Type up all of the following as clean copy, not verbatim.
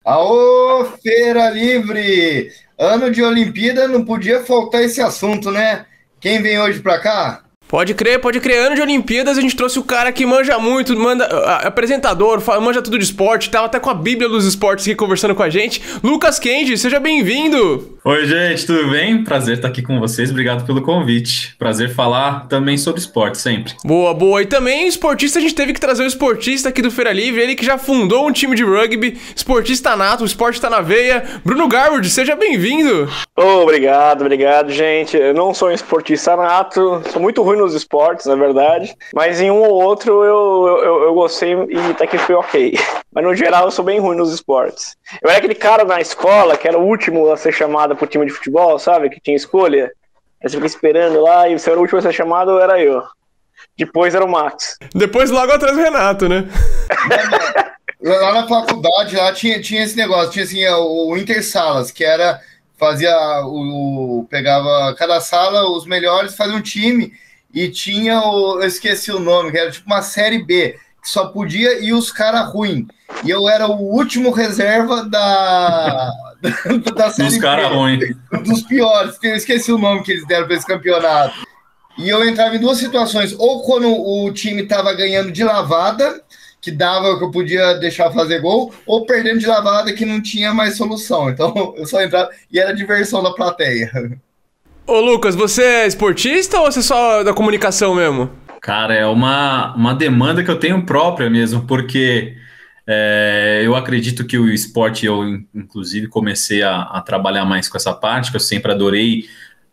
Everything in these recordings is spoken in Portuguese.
Aô, Feira Livre! Ano de Olimpíada, não podia faltar esse assunto, né? Quem vem hoje pra cá? Pode crer, pode crer. Ano de Olimpíadas, a gente trouxe o cara que manja muito, apresentador, manja tudo de esporte, tava até com a Bíblia dos esportes aqui conversando com a gente. Lucas Kenji, seja bem-vindo! Oi, gente, tudo bem? Prazer estar aqui com vocês, obrigado pelo convite. Prazer falar também sobre esporte, sempre. Boa, boa. E também, esportista, a gente teve que trazer o esportista aqui do Feira Livre, ele que já fundou um time de rugby, esportista nato, o esporte tá na veia. Bruno Garwood, seja bem-vindo! Obrigado, gente. Eu não sou um esportista nato, sou muito ruim nos esportes, na verdade, mas em um ou outro eu gostei e até que foi ok. Mas no geral eu sou bem ruim nos esportes. Eu era aquele cara na escola que era o último a ser chamado pro time de futebol, sabe? Que tinha escolha. Aí você fica esperando lá e você era o último a ser chamado, era eu. Depois era o Max. Depois logo atrás o Renato, né? Lá na faculdade, lá tinha esse negócio, tinha assim, o Intersalas, que era, pegava cada sala, os melhores, fazia um time, e tinha eu esqueci o nome, que era tipo uma série B, que só podia ir os caras ruins. E eu era o último reserva da série Dos caras ruins. Dos piores, eu esqueci o nome que eles deram para esse campeonato. E eu entrava em duas situações, ou quando o time estava ganhando de lavada, que dava que eu podia deixar fazer gol, ou perdendo de lavada que não tinha mais solução. Então eu só entrava e era diversão da plateia. Ô Lucas, você é esportista ou você é só da comunicação mesmo? Cara, é uma demanda que eu tenho própria mesmo, porque eu acredito que o esporte, eu inclusive comecei a trabalhar mais com essa parte, que eu sempre adorei,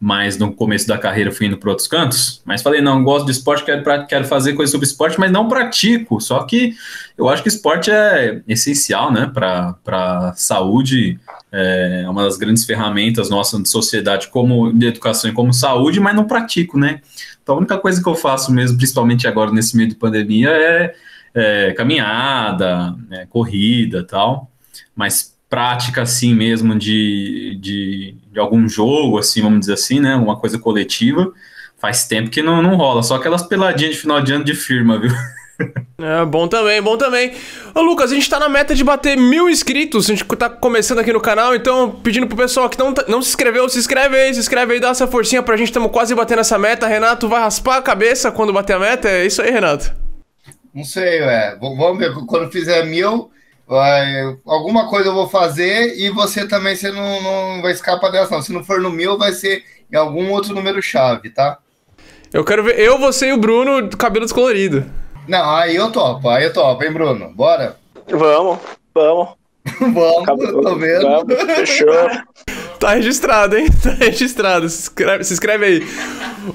mas no começo da carreira fui indo para outros cantos, mas falei, não, gosto de esporte, quero fazer coisas sobre esporte, mas não pratico, só que eu acho que esporte é essencial, né, para saúde, é uma das grandes ferramentas nossas de sociedade, como de educação e como saúde, mas não pratico, né, então a única coisa que eu faço mesmo, principalmente agora nesse meio de pandemia, é caminhada, corrida e tal, mas prática assim mesmo de algum jogo, assim, vamos dizer assim, né? Uma coisa coletiva, faz tempo que não rola, só aquelas peladinhas de final de ano de firma, viu? É, bom também, bom também. Ô Lucas, a gente tá na meta de bater 1000 inscritos, a gente tá começando aqui no canal, então pedindo pro pessoal que não se inscreveu, se inscreve aí, dá essa forcinha pra gente, estamos quase batendo essa meta. Renato vai raspar a cabeça quando bater a meta, é isso aí, Renato? Não sei, vamos ver, quando fizer 1000... alguma coisa eu vou fazer e você também não vai escapar dessa, não. Se não for no 1000, vai ser em algum outro número-chave, tá? Eu quero ver eu, você e o Bruno do cabelo descolorido. Não, aí eu topo, hein, Bruno? Bora? Vamos. Vamos, tô vendo. Vamos, fechou. Tá registrado, hein? Tá registrado. Se inscreve aí.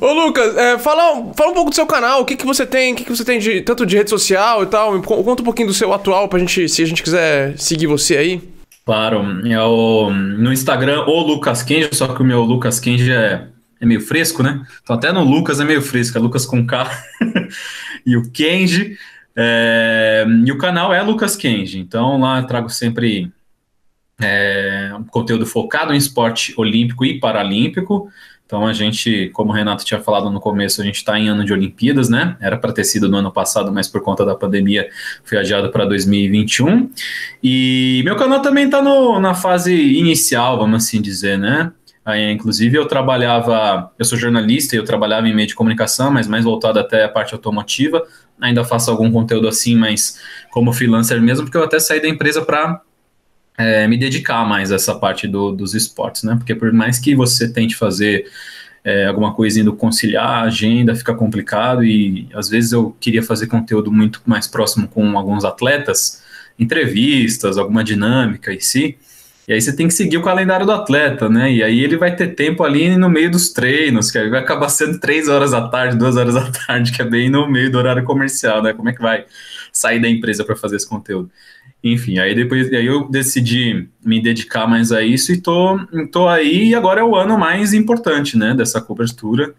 Ô, Lucas, fala um pouco do seu canal. O que você tem? O que você tem tanto de rede social e tal? Conta um pouquinho do seu atual pra gente, se a gente quiser seguir você aí. Claro, no Instagram, o Lucas Kenji, só que o meu Lucas Kenji é meio fresco, né? Então até no Lucas é meio fresco, é Lucas com K e o Kenji. E o canal é Lucas Kenji, então lá eu trago sempre um conteúdo focado em esporte olímpico e paralímpico. Então a gente, como o Renato tinha falado no começo, a gente está em ano de Olimpíadas, né? Era para ter sido no ano passado, mas por conta da pandemia foi adiado para 2021. E meu canal também está na fase inicial, vamos assim dizer, né? Inclusive eu sou jornalista e eu trabalhava em meio de comunicação, mas mais voltado até a parte automotiva. Ainda faço algum conteúdo assim, mas como freelancer mesmo, porque eu até saí da empresa para me dedicar mais a essa parte dos esportes, né? Porque por mais que você tente fazer alguma coisinha do conciliar a agenda, fica complicado e às vezes eu queria fazer conteúdo muito mais próximo com alguns atletas, entrevistas, alguma dinâmica em si. E aí você tem que seguir o calendário do atleta, né? E aí ele vai ter tempo ali no meio dos treinos, que aí vai acabar sendo 3 horas da tarde, 2 horas da tarde, que é bem no meio do horário comercial, né? Como é que vai sair da empresa para fazer esse conteúdo? Enfim, aí eu decidi me dedicar mais a isso e tô aí, e agora é o ano mais importante, né, dessa cobertura,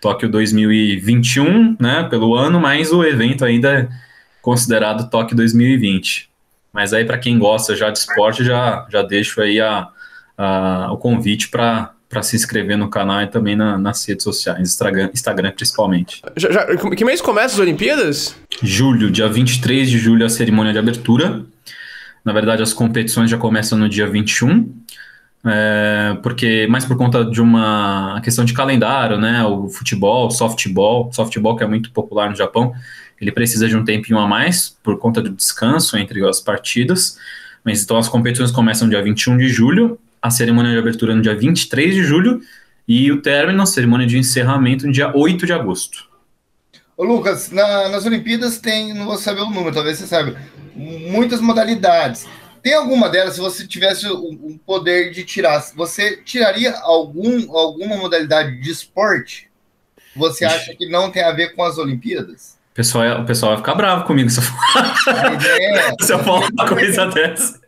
Tóquio 2021, né, pelo ano, mas o evento ainda é considerado Tóquio 2020. Mas aí para quem gosta já de esporte, já deixo aí o convite para se inscrever no canal e também nas redes sociais, Instagram principalmente. Que mês começa as Olimpíadas? Julho, dia 23 de julho, a cerimônia de abertura. Na verdade, as competições já começam no dia 21, porque mais por conta de uma questão de calendário, né? O futebol, softball que é muito popular no Japão, ele precisa de um tempinho a mais por conta do descanso entre as partidas. Mas então as competições começam no dia 21 de julho, a cerimônia de abertura no dia 23 de julho e o término, a cerimônia de encerramento, no dia 8 de agosto. Ô Lucas, nas Olimpíadas tem, não vou saber o número, talvez você saiba, muitas modalidades. Tem alguma delas, se você tivesse o poder de tirar, você tiraria alguma modalidade de esporte? Você acha que não tem a ver com as Olimpíadas? O pessoal vai ficar bravo comigo se eu falar uma coisa dessa.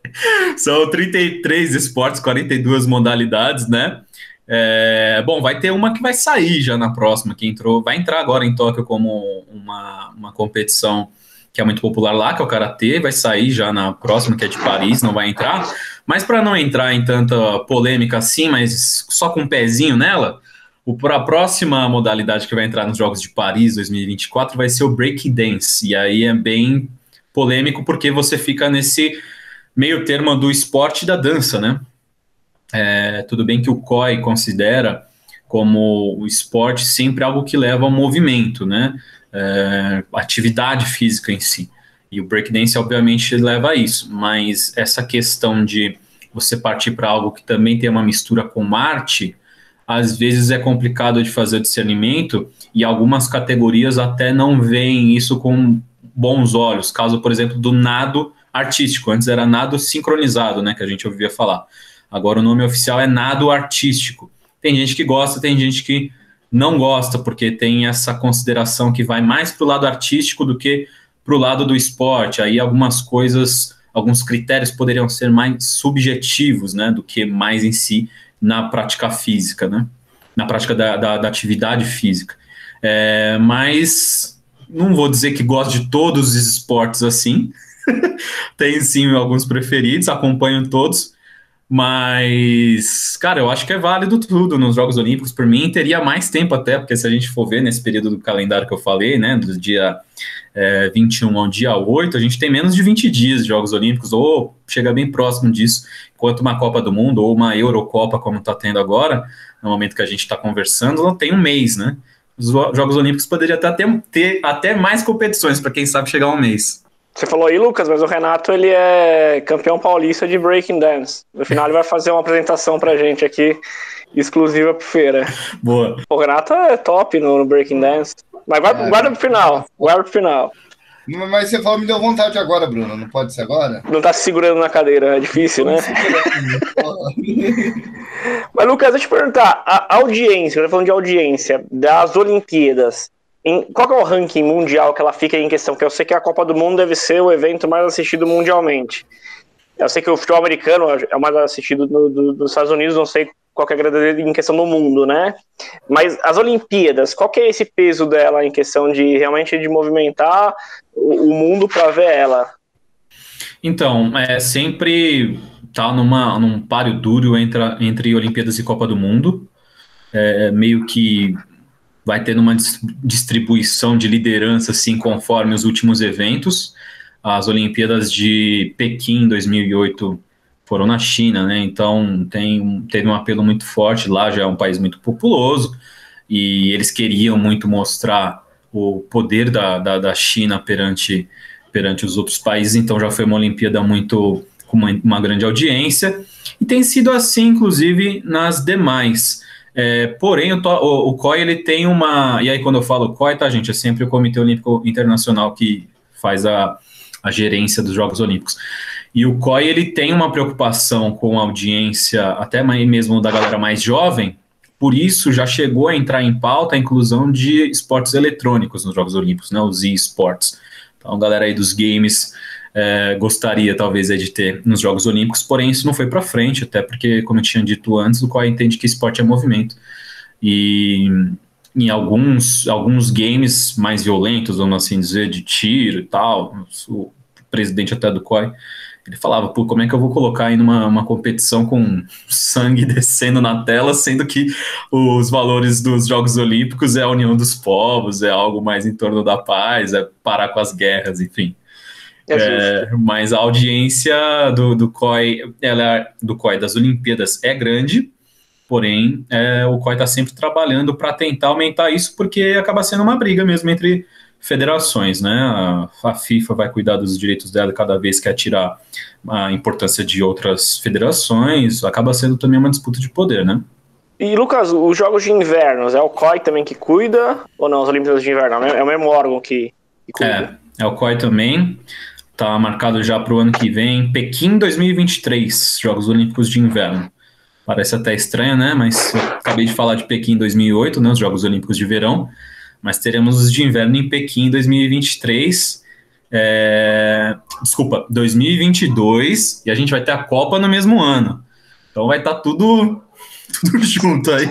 São 33 esportes, 42 modalidades, né? Bom, vai ter uma que vai sair já na próxima, vai entrar agora em Tóquio como uma competição que é muito popular lá, que é o Karatê, vai sair já na próxima, que é de Paris, não vai entrar. Mas para não entrar em tanta polêmica assim, mas só com um pezinho nela, a próxima modalidade que vai entrar nos Jogos de Paris 2024 vai ser o breakdance, e aí é bem polêmico porque você fica nesse meio termo do esporte e da dança, né? Tudo bem que o COI considera como o esporte sempre algo que leva ao movimento, né? Atividade física em si. E o breakdance, obviamente, leva a isso. Mas essa questão de você partir para algo que também tem uma mistura com arte, às vezes é complicado de fazer o discernimento e algumas categorias até não veem isso com bons olhos. Caso, por exemplo, do nado artístico. Antes era nado sincronizado, né? Que a gente ouvia falar. Agora o nome oficial é nado artístico. Tem gente que gosta, tem gente que não gosta, porque tem essa consideração que vai mais para o lado artístico do que para o lado do esporte. Aí algumas coisas, alguns critérios poderiam ser mais subjetivos, né, do que mais em si na prática física, né, na prática da atividade física. Mas não vou dizer que gosto de todos os esportes assim. Tem sim alguns preferidos, acompanho todos. Mas, cara, eu acho que é válido tudo nos Jogos Olímpicos. Por mim, teria mais tempo até, porque se a gente for ver nesse período do calendário que eu falei, né, do dia 21 ao dia 8, a gente tem menos de 20 dias de Jogos Olímpicos, ou chega bem próximo disso, enquanto uma Copa do Mundo ou uma Eurocopa, como está tendo agora, no momento que a gente está conversando, não tem um mês, né? Os Jogos Olímpicos poderiam ter até mais competições, para quem sabe chegar a um mês. Você falou aí, Lucas, mas o Renato, ele é campeão paulista de breaking dance. No final ele vai fazer uma apresentação pra gente aqui, exclusiva pro Feira. Boa. O Renato é top no breaking dance. Mas guarda pro final. Mas você falou, me deu vontade agora, Bruno. Não pode ser agora? Não tá se segurando na cadeira, é difícil, né? Mas, Lucas, deixa eu te perguntar, a audiência, eu tô falando de audiência das Olimpíadas, qual que é o ranking mundial que ela fica em questão? Porque eu sei que a Copa do Mundo deve ser o evento mais assistido mundialmente. Eu sei que o futebol americano é o mais assistido dos Estados Unidos, não sei qual que é a grade dele em questão do mundo, né? Mas as Olimpíadas, qual que é esse peso dela em questão de realmente de movimentar o mundo para ver ela? Então, sempre tá num páreo duro entre Olimpíadas e Copa do Mundo. Meio que vai tendo uma distribuição de liderança assim, conforme os últimos eventos. As Olimpíadas de Pequim 2008 foram na China, né? Então teve um apelo muito forte. Lá já é um país muito populoso e eles queriam muito mostrar o poder da China perante os outros países. Então já foi uma Olimpíada com uma grande audiência e tem sido assim, inclusive, nas demais. Porém, o COI ele tem uma... E aí, quando eu falo COI, tá, gente? É sempre o Comitê Olímpico Internacional que faz a gerência dos Jogos Olímpicos. E o COI ele tem uma preocupação com a audiência, até mesmo da galera mais jovem, por isso já chegou a entrar em pauta a inclusão de esportes eletrônicos nos Jogos Olímpicos, né? Os e-sports. Então, a galera aí dos games gostaria, talvez, de ter nos Jogos Olímpicos, porém isso não foi para frente, até porque, como eu tinha dito antes, o COI entende que esporte é movimento. E em alguns games mais violentos, vamos assim dizer, de tiro e tal, o presidente até do COI, ele falava, pô, como é que eu vou colocar aí numa competição com sangue descendo na tela, sendo que os valores dos Jogos Olímpicos é a união dos povos, é algo mais em torno da paz, é parar com as guerras, enfim. Mas a audiência do COI, do COI das Olimpíadas é grande, porém o COI está sempre trabalhando para tentar aumentar isso, porque acaba sendo uma briga mesmo entre federações, né? A FIFA vai cuidar dos direitos dela cada vez quer tirar a importância de outras federações, acaba sendo também uma disputa de poder, né? E, Lucas, os Jogos de Inverno, é o COI também que cuida, ou não, as Olimpíadas de Inverno? É o mesmo órgão que cuida? É o COI também, tá marcado já para o ano que vem, Pequim 2023, Jogos Olímpicos de Inverno. Parece até estranho, né? Mas eu acabei de falar de Pequim 2008, né? Os Jogos Olímpicos de Verão, mas teremos os de inverno em Pequim 2023, 2022, e a gente vai ter a Copa no mesmo ano. Então vai estar tudo junto aí.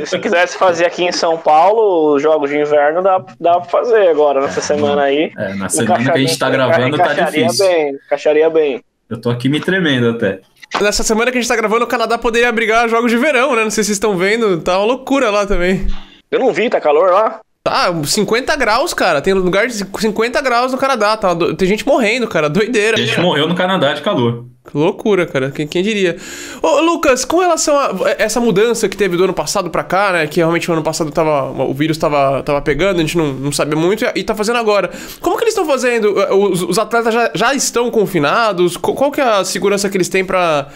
Se quisesse fazer aqui em São Paulo, os Jogos de Inverno, dá pra fazer agora, nessa semana aí. Na semana que a gente tá gravando, tá difícil. Encaixaria bem. Eu tô aqui me tremendo até. Nessa semana que a gente tá gravando, o Canadá poderia abrigar Jogos de Verão, né? Não sei se vocês estão vendo, tá uma loucura lá também. Eu não vi, tá calor lá? Tá, 50 graus, cara. Tem lugar de 50 graus no Canadá. Tá? Tem gente morrendo, cara. Doideira. A gente morreu no Canadá de calor. Que loucura, cara. Quem diria? Ô, Lucas, com relação a essa mudança que teve do ano passado pra cá, né? Que realmente o ano passado o vírus tava pegando, a gente não sabia muito, e tá fazendo agora. Como que eles estão fazendo? Os atletas já estão confinados? Qual que é a segurança que eles têm pra...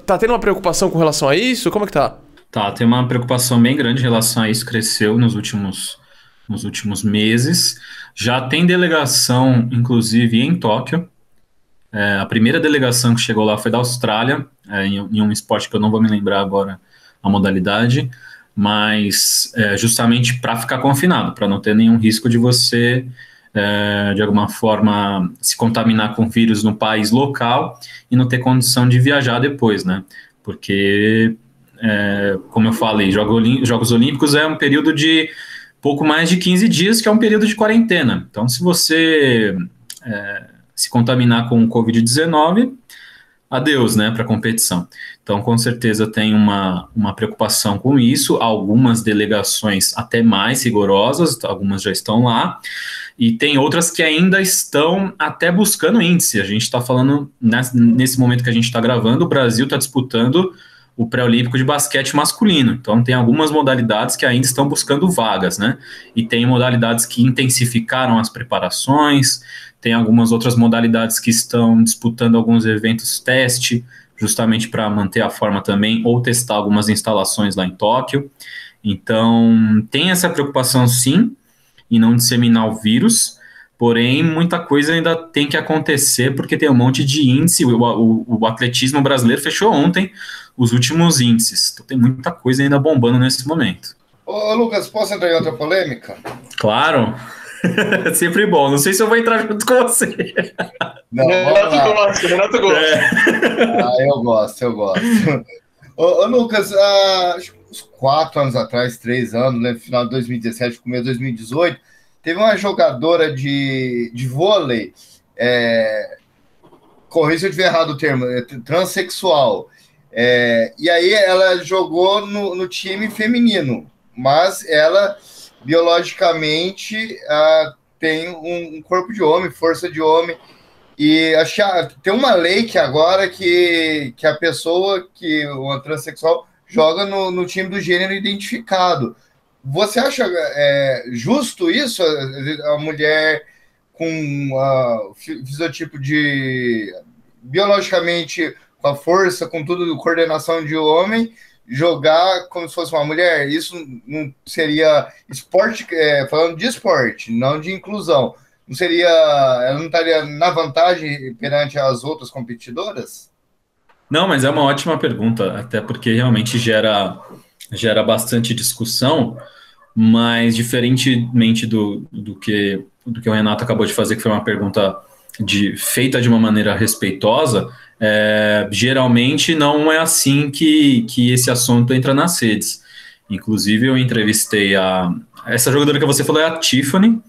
Tá tendo uma preocupação com relação a isso? Como é que tá? Tá, tem uma preocupação bem grande em relação a isso. Cresceu nos últimos meses. Já tem delegação, inclusive, em Tóquio. A primeira delegação que chegou lá foi da Austrália, em um esporte que eu não vou me lembrar agora a modalidade, mas justamente para ficar confinado, para não ter nenhum risco de você, de alguma forma, se contaminar com vírus no país local e não ter condição de viajar depois, né? Porque, como eu falei, Jogos Olímpicos é um período de pouco mais de 15 dias, que é um período de quarentena. Então, se você se contaminar com o Covid-19, adeus, né, para a competição. Então, com certeza tem uma preocupação com isso, algumas delegações até mais rigorosas, algumas já estão lá, e tem outras que ainda estão até buscando índice. A gente está falando, nesse momento que a gente está gravando, o Brasil está disputando o pré-olímpico de basquete masculino. Então, tem algumas modalidades que ainda estão buscando vagas, né? E tem modalidades que intensificaram as preparações, tem algumas outras modalidades que estão disputando alguns eventos teste, justamente para manter a forma também, ou testar algumas instalações lá em Tóquio. Então, tem essa preocupação, sim, em não disseminar o vírus, porém, muita coisa ainda tem que acontecer, porque tem um monte de índice. O atletismo brasileiro fechou ontem os últimos índices. Então tem muita coisa ainda bombando nesse momento. Ô, Lucas, posso entrar em outra polêmica? Claro. Sempre bom. Não sei se eu vou entrar junto com você. Não, Renato gosta. Eu gosto. Ô, Lucas, acho que uns 4 anos atrás, 3 anos, né, final de 2017, começo de 2018, teve uma jogadora de vôlei, corrija se eu tiver errado o termo, transexual. E aí ela jogou no time feminino, mas ela biologicamente tem um corpo de homem, força de homem, e tem uma lei que agora que a pessoa, uma transexual, joga no time do gênero identificado. Você acha justo isso? A mulher com fisiotipo de biologicamente com a força, com tudo, coordenação de homem, jogar como se fosse uma mulher? Isso não seria esporte, falando de esporte, não de inclusão. Não seria, ela não estaria na vantagem perante as outras competidoras? Não, mas é uma ótima pergunta, até porque realmente gera bastante discussão, mas diferentemente do que o Renato acabou de fazer, que foi uma pergunta feita de uma maneira respeitosa, geralmente não é assim que esse assunto entra nas redes. Inclusive, eu entrevistei essa jogadora que você falou, é a Tiffany,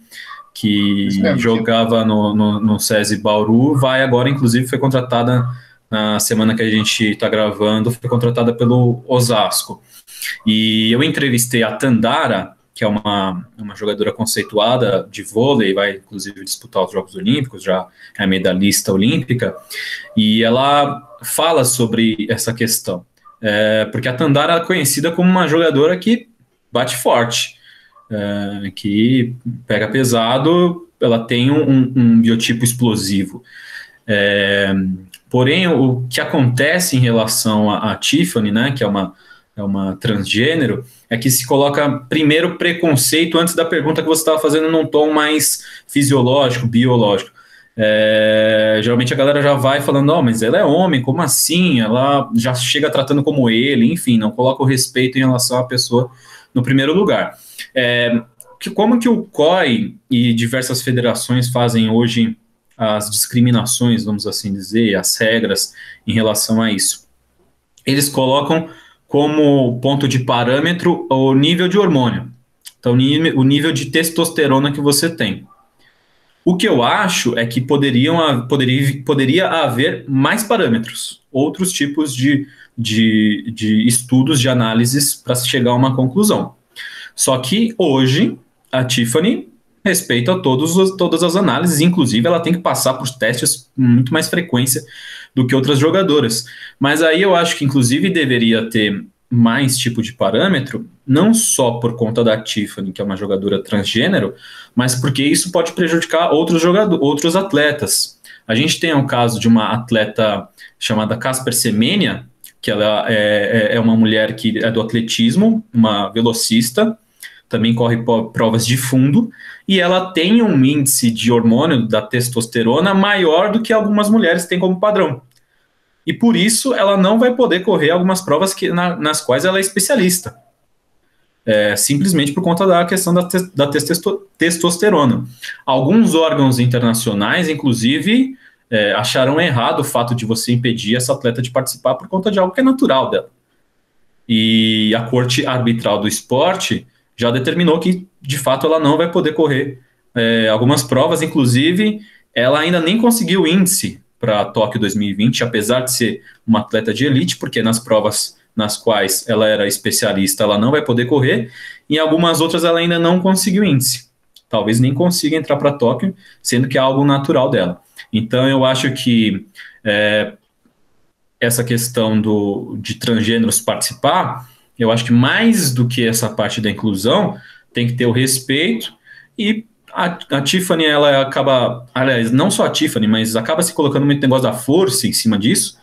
que jogava no SESI Bauru, agora, inclusive, foi contratada na semana que a gente está gravando, foi contratada pelo Osasco. E eu entrevistei a Tandara, que é uma jogadora conceituada de vôlei, vai inclusive disputar os Jogos Olímpicos, já é medalhista olímpica, e ela fala sobre essa questão, porque a Tandara é conhecida como uma jogadora que bate forte, que pega pesado, ela tem um biotipo explosivo. Porém, o que acontece em relação a Tiffany, né, que é uma transgênero, é que se coloca primeiro preconceito antes da pergunta que você estava fazendo num tom mais fisiológico, biológico. Geralmente a galera já vai falando, mas ela é homem, como assim? Ela já chega tratando como ele, enfim, não coloca o respeito em relação à pessoa no primeiro lugar. Como que o COI e diversas federações fazem hoje as discriminações, vamos assim dizer, as regras em relação a isso? Eles colocam como ponto de parâmetro o nível de hormônio, então o nível de testosterona que você tem. O que eu acho é que poderia haver mais parâmetros, outros tipos de estudos, de análises para chegar a uma conclusão. Só que hoje a Tiffany respeita todas as análises, inclusive ela tem que passar por testes com muito mais frequência do que outras jogadoras. Mas aí eu acho que inclusive deveria ter mais tipo de parâmetro, não só por conta da Tiffany, que é uma jogadora transgênero, mas porque isso pode prejudicar outros atletas. A gente tem um caso de uma atleta chamada Casper Semenya, que ela é uma mulher que é do atletismo, uma velocista, também corre provas de fundo, e ela tem um índice de hormônio da testosterona maior do que algumas mulheres têm como padrão. E por isso ela não vai poder correr algumas provas nas quais ela é especialista. Simplesmente por conta da questão da testosterona. Alguns órgãos internacionais, inclusive, acharam errado o fato de você impedir essa atleta de participar por conta de algo que é natural dela. E a Corte Arbitral do Esporte já determinou que, de fato, ela não vai poder correr algumas provas, inclusive, ela ainda nem conseguiu índice para Tóquio 2020, apesar de ser uma atleta de elite, porque nas provas nas quais ela era especialista, ela não vai poder correr, e em algumas outras ela ainda não conseguiu índice. Talvez nem consiga entrar para Tóquio, sendo que é algo natural dela. Então, eu acho que essa questão de transgêneros participar, eu acho que mais do que essa parte da inclusão, tem que ter o respeito, e a Tiffany, ela acaba, aliás, não só a Tiffany, mas acaba se colocando muito negócio da força em cima disso,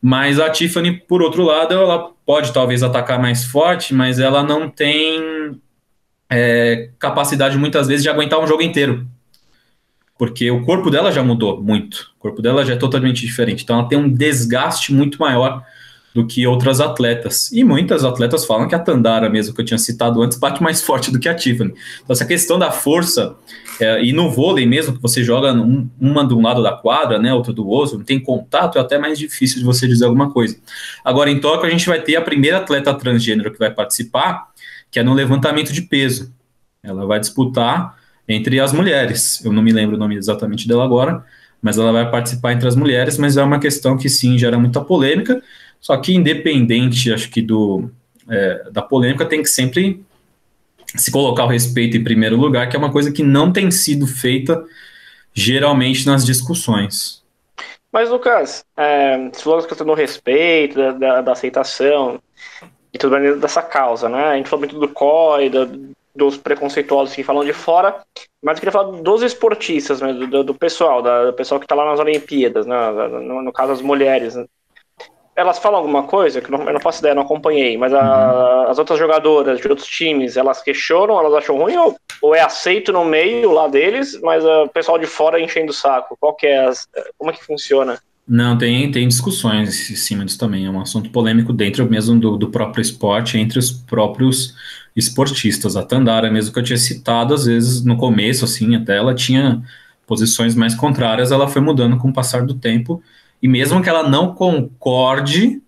mas a Tiffany, por outro lado, ela pode talvez atacar mais forte, mas ela não tem capacidade muitas vezes de aguentar um jogo inteiro, porque o corpo dela já mudou muito, o corpo dela já é totalmente diferente, então ela tem um desgaste muito maior do que outras atletas. E muitas atletas falam que a Tandara, mesmo que eu tinha citado antes, bate mais forte do que a Tiffany. Então essa questão da força, e no vôlei mesmo, que você joga uma de um lado da quadra, né, outra do outro, não tem contato, é até mais difícil de você dizer alguma coisa. Agora, em Tóquio, a gente vai ter a primeira atleta transgênero que vai participar, que é no levantamento de peso. Ela vai disputar entre as mulheres. Eu não me lembro o nome exatamente dela agora, mas ela vai participar entre as mulheres, mas é uma questão que sim, gera muita polêmica. Só que independente, acho que da polêmica, tem que sempre se colocar o respeito em primeiro lugar, que é uma coisa que não tem sido feita geralmente nas discussões. Mas, Lucas, você falou que questão do respeito, da aceitação e tudo mais dessa causa, né? A gente falou muito do COI, dos preconceituosos que falam de fora, mas eu queria falar dos esportistas, né? do pessoal, do pessoal que está lá nas Olimpíadas, né? No caso, as mulheres, né? Elas falam alguma coisa, que eu não faço ideia, não acompanhei, mas as outras jogadoras de outros times, elas questionam, elas acham ruim, ou é aceito no meio lá deles, mas o pessoal de fora enchendo o saco? Como é que funciona? Não, tem discussões em cima disso também, é um assunto polêmico dentro mesmo do próprio esporte, entre os próprios esportistas. A Tandara, mesmo que eu tinha citado, às vezes no começo, assim, até ela tinha posições mais contrárias, ela foi mudando com o passar do tempo. E mesmo que ela não concorde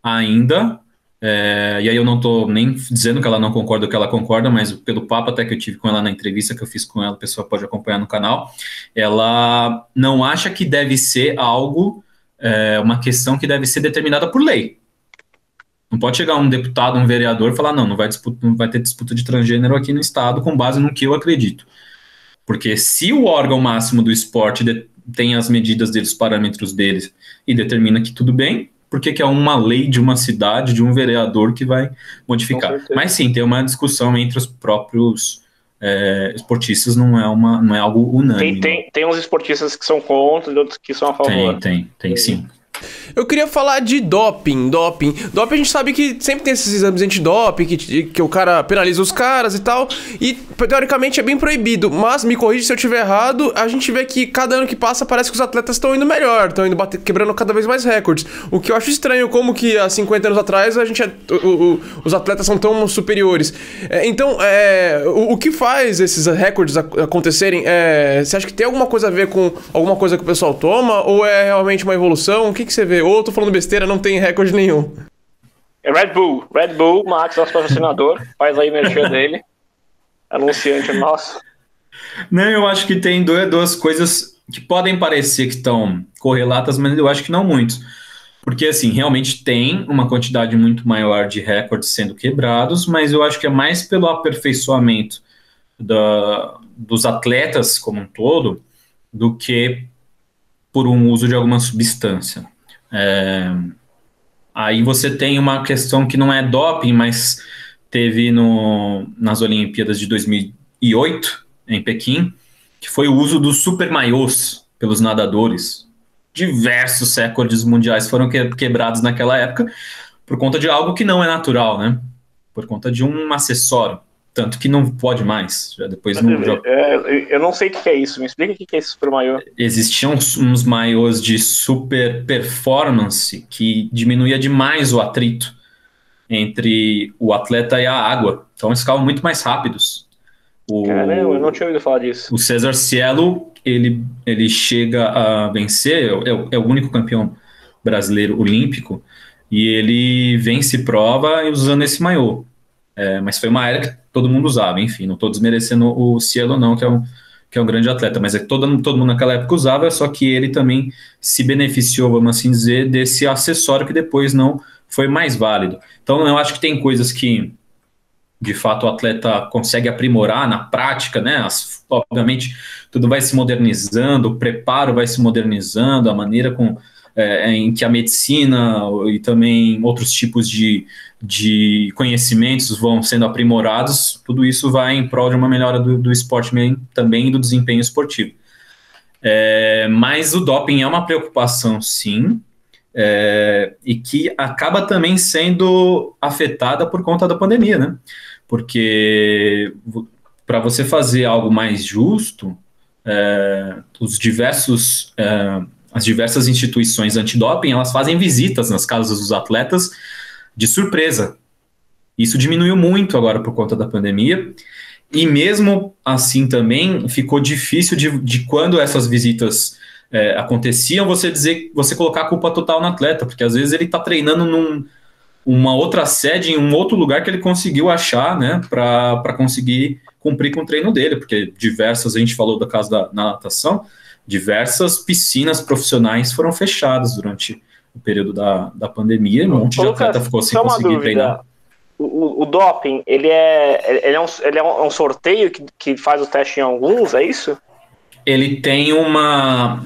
ainda, e aí eu não estou nem dizendo que ela não concorda ou que ela concorda, mas pelo papo até que eu tive com ela na entrevista que eu fiz com ela, a pessoa pode acompanhar no canal, ela não acha que deve ser algo, uma questão que deve ser determinada por lei. Não pode chegar um deputado, um vereador e falar, não vai ter disputa de transgênero aqui no estado com base no que eu acredito. Porque se o órgão máximo do esporte tem as medidas deles, os parâmetros deles, e determina que tudo bem, por que é uma lei de uma cidade, de um vereador que vai modificar? Mas sim, tem uma discussão entre os próprios esportistas, não é algo unânime. Tem uns esportistas que são contra e outros que são a favor. Tem sim. Eu queria falar de doping. Doping a gente sabe que sempre tem esses exames antidoping, que o cara penaliza os caras e tal. E teoricamente é bem proibido. Mas, me corrija se eu estiver errado, a gente vê que cada ano que passa parece que os atletas estão indo melhor. Estão indo quebrando cada vez mais recordes. O que eu acho estranho, como que há 50 anos atrás os atletas são tão superiores. Então, o que faz esses recordes acontecerem? Você acha que tem alguma coisa a ver com alguma coisa que o pessoal toma? Ou é realmente uma evolução? O que você vê? Ou eu tô falando besteira, não tem recorde nenhum. É Red Bull, Max, nosso patrocinador, faz aí a merchan dele. Anunciante nosso. Não, eu acho que tem duas coisas que podem parecer que estão correlatas, mas eu acho que não muito. Porque, assim, realmente tem uma quantidade muito maior de recordes sendo quebrados, mas eu acho que é mais pelo aperfeiçoamento dos atletas como um todo do que por um uso de alguma substância. Aí você tem uma questão que não é doping, mas teve nas Olimpíadas de 2008, em Pequim, que foi o uso dos super maiôs pelos nadadores. Diversos recordes mundiais foram quebrados naquela época por conta de algo que não é natural, né? Por conta de um acessório. Tanto que não pode mais. Já depois eu não sei o que é isso. Me explica o que é esse super maiô. Existiam uns maiôs de super performance que diminuía demais o atrito entre o atleta e a água. Então eles ficavam muito mais rápidos. Caramba, eu não tinha ouvido falar disso. O César Cielo, ele chega a vencer, é o único campeão brasileiro olímpico, e ele vence prova usando esse maiô. Mas foi uma era que todo mundo usava, enfim, não estou desmerecendo o Cielo não, que é um grande atleta, mas todo mundo naquela época usava, só que ele também se beneficiou, vamos assim dizer, desse acessório que depois não foi mais válido. Então eu acho que tem coisas que de fato o atleta consegue aprimorar na prática, né? Obviamente tudo vai se modernizando, o preparo vai se modernizando, a maneira em que a medicina e também outros tipos de conhecimentos vão sendo aprimorados, tudo isso vai em prol de uma melhora do esporte também e do desempenho esportivo. Mas o doping é uma preocupação, sim, e que acaba também sendo afetada por conta da pandemia, né? Porque para você fazer algo mais justo, as diversas instituições antidoping, elas fazem visitas nas casas dos atletas de surpresa. Isso diminuiu muito agora por conta da pandemia, e mesmo assim também ficou difícil de quando essas visitas aconteciam, você colocar a culpa total no atleta, porque às vezes ele está treinando uma outra sede, em um outro lugar que ele conseguiu achar, né, para conseguir cumprir com o treino dele, porque a gente falou do caso da natação, diversas piscinas profissionais foram fechadas durante o período da pandemia, um monte de atleta ficou sem conseguir treinar. O doping, ele é um sorteio que faz o teste em alguns, é isso? Ele tem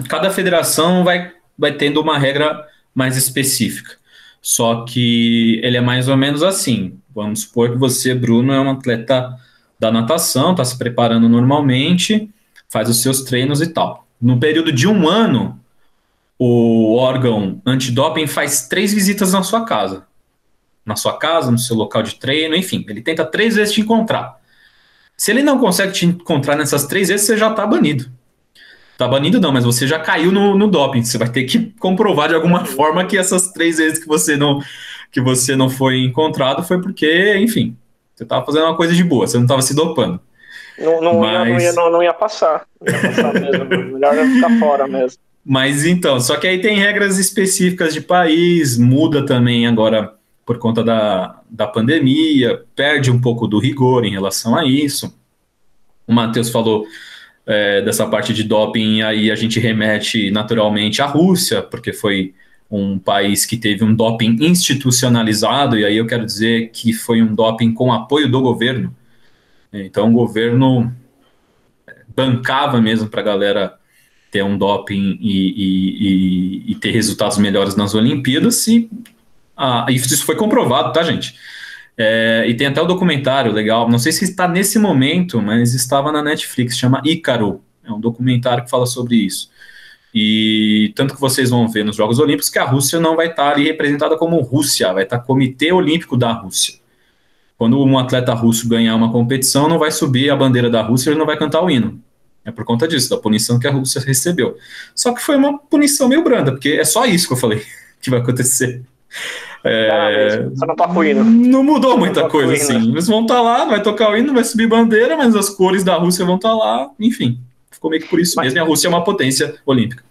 cada federação vai tendo uma regra mais específica, só que ele é mais ou menos assim. Vamos supor que você, Bruno, é um atleta da natação, está se preparando normalmente, faz os seus treinos e tal. No período de 1 ano, o órgão antidoping faz 3 visitas na sua casa. Na sua casa, no seu local de treino, enfim. Ele tenta 3 vezes te encontrar. Se ele não consegue te encontrar nessas 3 vezes, você já está banido. Tá banido não, mas você já caiu no doping. Você vai ter que comprovar de alguma forma que essas 3 vezes que você não foi encontrado foi porque, enfim, você estava fazendo uma coisa de boa, você não estava se dopando. Não ia passar. Não ia passar mesmo. Melhor ficar fora mesmo. Mas então, só que aí tem regras específicas de país, muda também agora por conta da pandemia, perde um pouco do rigor em relação a isso. O Matheus falou dessa parte de doping, aí a gente remete naturalmente à Rússia, porque foi um país que teve um doping institucionalizado, e aí eu quero dizer que foi um doping com apoio do governo. Então o governo bancava mesmo para a galera ter um doping e ter resultados melhores nas Olimpíadas, e isso foi comprovado, tá, gente? E tem até o documentário legal, não sei se está nesse momento, mas estava na Netflix, chama Ícaro. É um documentário que fala sobre isso. E tanto que vocês vão ver nos Jogos Olímpicos que a Rússia não vai estar ali representada como Rússia, vai estar Comitê Olímpico da Rússia. Quando um atleta russo ganhar uma competição, não vai subir a bandeira da Rússia, ele não vai cantar o hino. É por conta disso, da punição que a Rússia recebeu. Só que foi uma punição meio branda, porque é só isso que eu falei que vai acontecer. Só não toca o hino. Não mudou muita coisa, assim. Eles vão estar lá, vai tocar o hino, vai subir bandeira, mas as cores da Rússia vão estar lá, enfim. Ficou meio que por isso mesmo, e a Rússia é uma potência olímpica.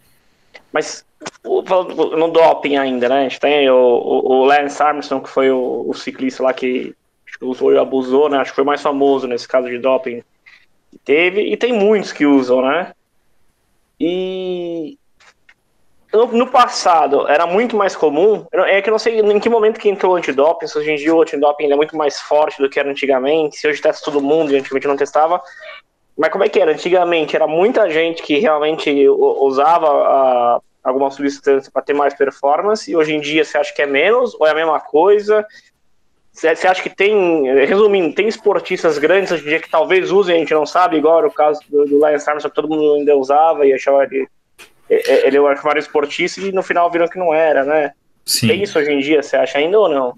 Mas no doping ainda, né? A gente tem o Lance Armstrong, que foi o ciclista lá que usou e abusou, né? Acho que foi mais famoso nesse caso de doping que teve, e tem muitos que usam, né? E no passado era muito mais comum, é que eu não sei em que momento que entrou o antidoping, se hoje em dia o antidoping é muito mais forte do que era antigamente, se hoje testa todo mundo e antigamente não testava, mas como é que era? Antigamente era muita gente que realmente usava alguma substância para ter mais performance, e hoje em dia você acha que é menos, ou é a mesma coisa? Você acha que resumindo, tem esportistas grandes hoje em dia que talvez usem, a gente não sabe, igual era o caso do Lance Armstrong, que todo mundo ainda usava e achava ele era esportista, e no final viram que não era, né? Sim. Tem isso hoje em dia, você acha ainda ou não?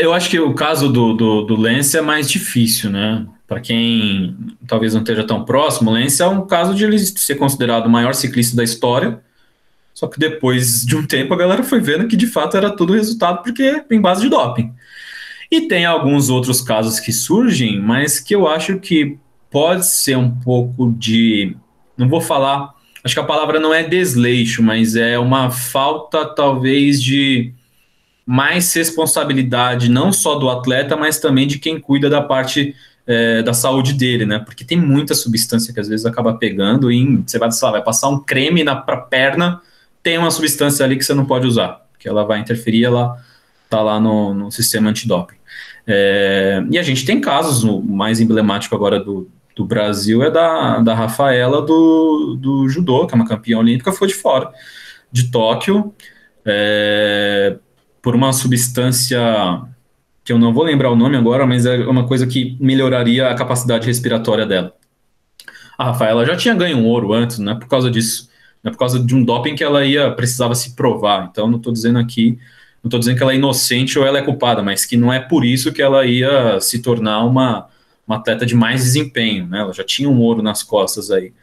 Eu acho que o caso do Lance é mais difícil, né? Para quem talvez não esteja tão próximo, o Lance é um caso de ele ser considerado o maior ciclista da história, só que depois de um tempo a galera foi vendo que de fato era tudo resultado porque em base de doping. E tem alguns outros casos que surgem, mas que eu acho que pode ser um pouco de... Não vou falar... Acho que a palavra não é desleixo, mas é uma falta, talvez, de mais responsabilidade, não só do atleta, mas também de quem cuida da parte da saúde dele, né? Porque tem muita substância que às vezes acaba pegando e você vai, sei lá, vai passar um creme pra perna, tem uma substância ali que você não pode usar, que ela vai interferir, ela tá lá no sistema antidoping. E a gente tem casos, o mais emblemático agora do Brasil é da Rafaela do judô, que é uma campeã olímpica, foi de fora de Tóquio, por uma substância que eu não vou lembrar o nome agora, mas é uma coisa que melhoraria a capacidade respiratória dela. A Rafaela já tinha ganho um ouro antes, não é por causa disso, não é por causa de um doping que ela precisava se provar. Então não estou dizendo aqui, não estou dizendo que ela é inocente ou ela é culpada, mas que não é por isso que ela ia se tornar uma atleta de mais desempenho, né? Ela já tinha um ouro nas costas aí.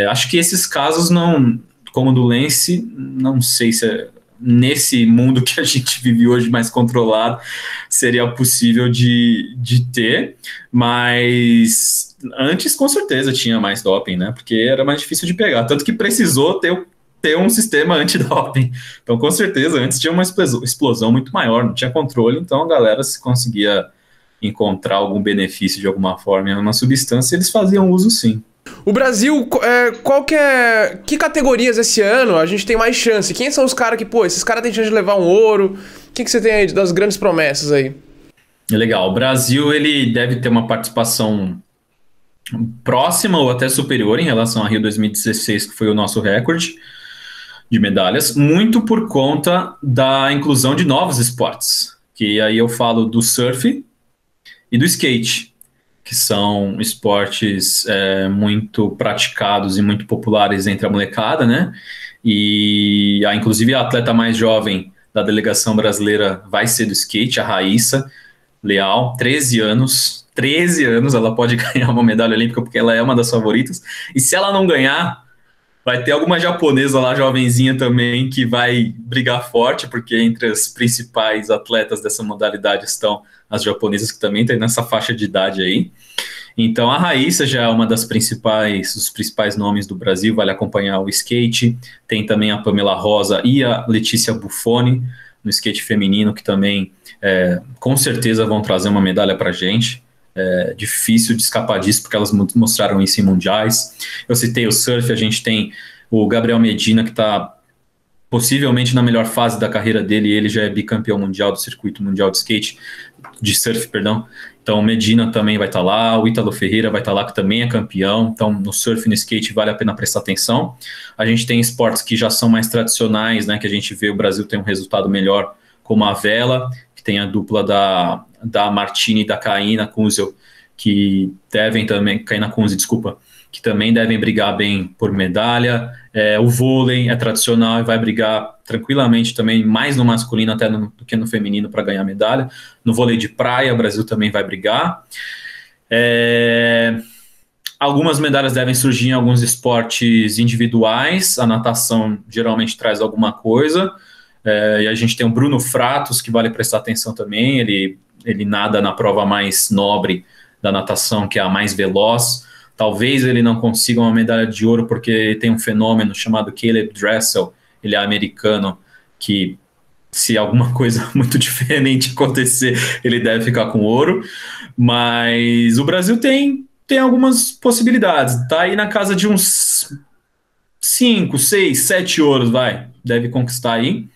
Acho que esses casos não, como o do Lance, não sei se nesse mundo que a gente vive hoje mais controlado seria possível de ter, mas antes com certeza tinha mais doping, né? Porque era mais difícil de pegar, tanto que precisou ter um sistema antidoping. Então com certeza antes tinha uma explosão muito maior, não tinha controle, então a galera se conseguia encontrar algum benefício de alguma forma em uma substância, eles faziam uso sim. O Brasil, que categorias esse ano a gente tem mais chance? Quem são os caras que, esses caras têm chance de levar um ouro? O que você tem aí das grandes promessas aí? Legal, o Brasil ele deve ter uma participação próxima ou até superior em relação a Rio 2016, que foi o nosso recorde de medalhas, muito por conta da inclusão de novos esportes, que aí eu falo do surf e do skate, que são esportes muito praticados e muito populares entre a molecada, né? E inclusive a atleta mais jovem da delegação brasileira vai ser do skate, a Raíssa Leal, 13 anos, ela pode ganhar uma medalha olímpica porque ela é uma das favoritas, e se ela não ganhar, vai ter alguma japonesa lá, jovenzinha também, que vai brigar forte, porque entre as principais atletas dessa modalidade estão as japonesas, que também estão nessa faixa de idade aí. Então a Raíssa já é uma dos principais nomes do Brasil, vale acompanhar o skate. Tem também a Pamela Rosa e a Letícia Buffoni no skate feminino, que também com certeza vão trazer uma medalha pra gente. É difícil de escapar disso, porque elas mostraram isso em mundiais. Eu citei o surf, a gente tem o Gabriel Medina, que está possivelmente na melhor fase da carreira dele, ele já é bicampeão mundial do circuito mundial de skate, de surf, perdão. Então o Medina também vai estar lá, o Ítalo Ferreira vai estar lá, que também é campeão. Então no surf e no skate vale a pena prestar atenção. A gente tem esportes que já são mais tradicionais, né, que a gente vê o Brasil tem um resultado melhor, como a vela, que tem a dupla da Martini e da Caína Kunzel, que devem também, Caína Kunze, desculpa, que também devem brigar bem por medalha. O vôlei é tradicional e vai brigar tranquilamente também, mais no masculino até do que no feminino, para ganhar medalha. No vôlei de praia, o Brasil também vai brigar. Algumas medalhas devem surgir em alguns esportes individuais. A natação geralmente traz alguma coisa. E a gente tem o Bruno Fratos, que vale prestar atenção também. Ele nada na prova mais nobre da natação, que é a mais veloz. Talvez ele não consiga uma medalha de ouro, porque tem um fenômeno chamado Caleb Dressel, ele é americano, que se alguma coisa muito diferente acontecer, ele deve ficar com ouro. Mas o Brasil tem algumas possibilidades, tá aí na casa de uns 5, 6, 7 ouros, deve conquistar aí.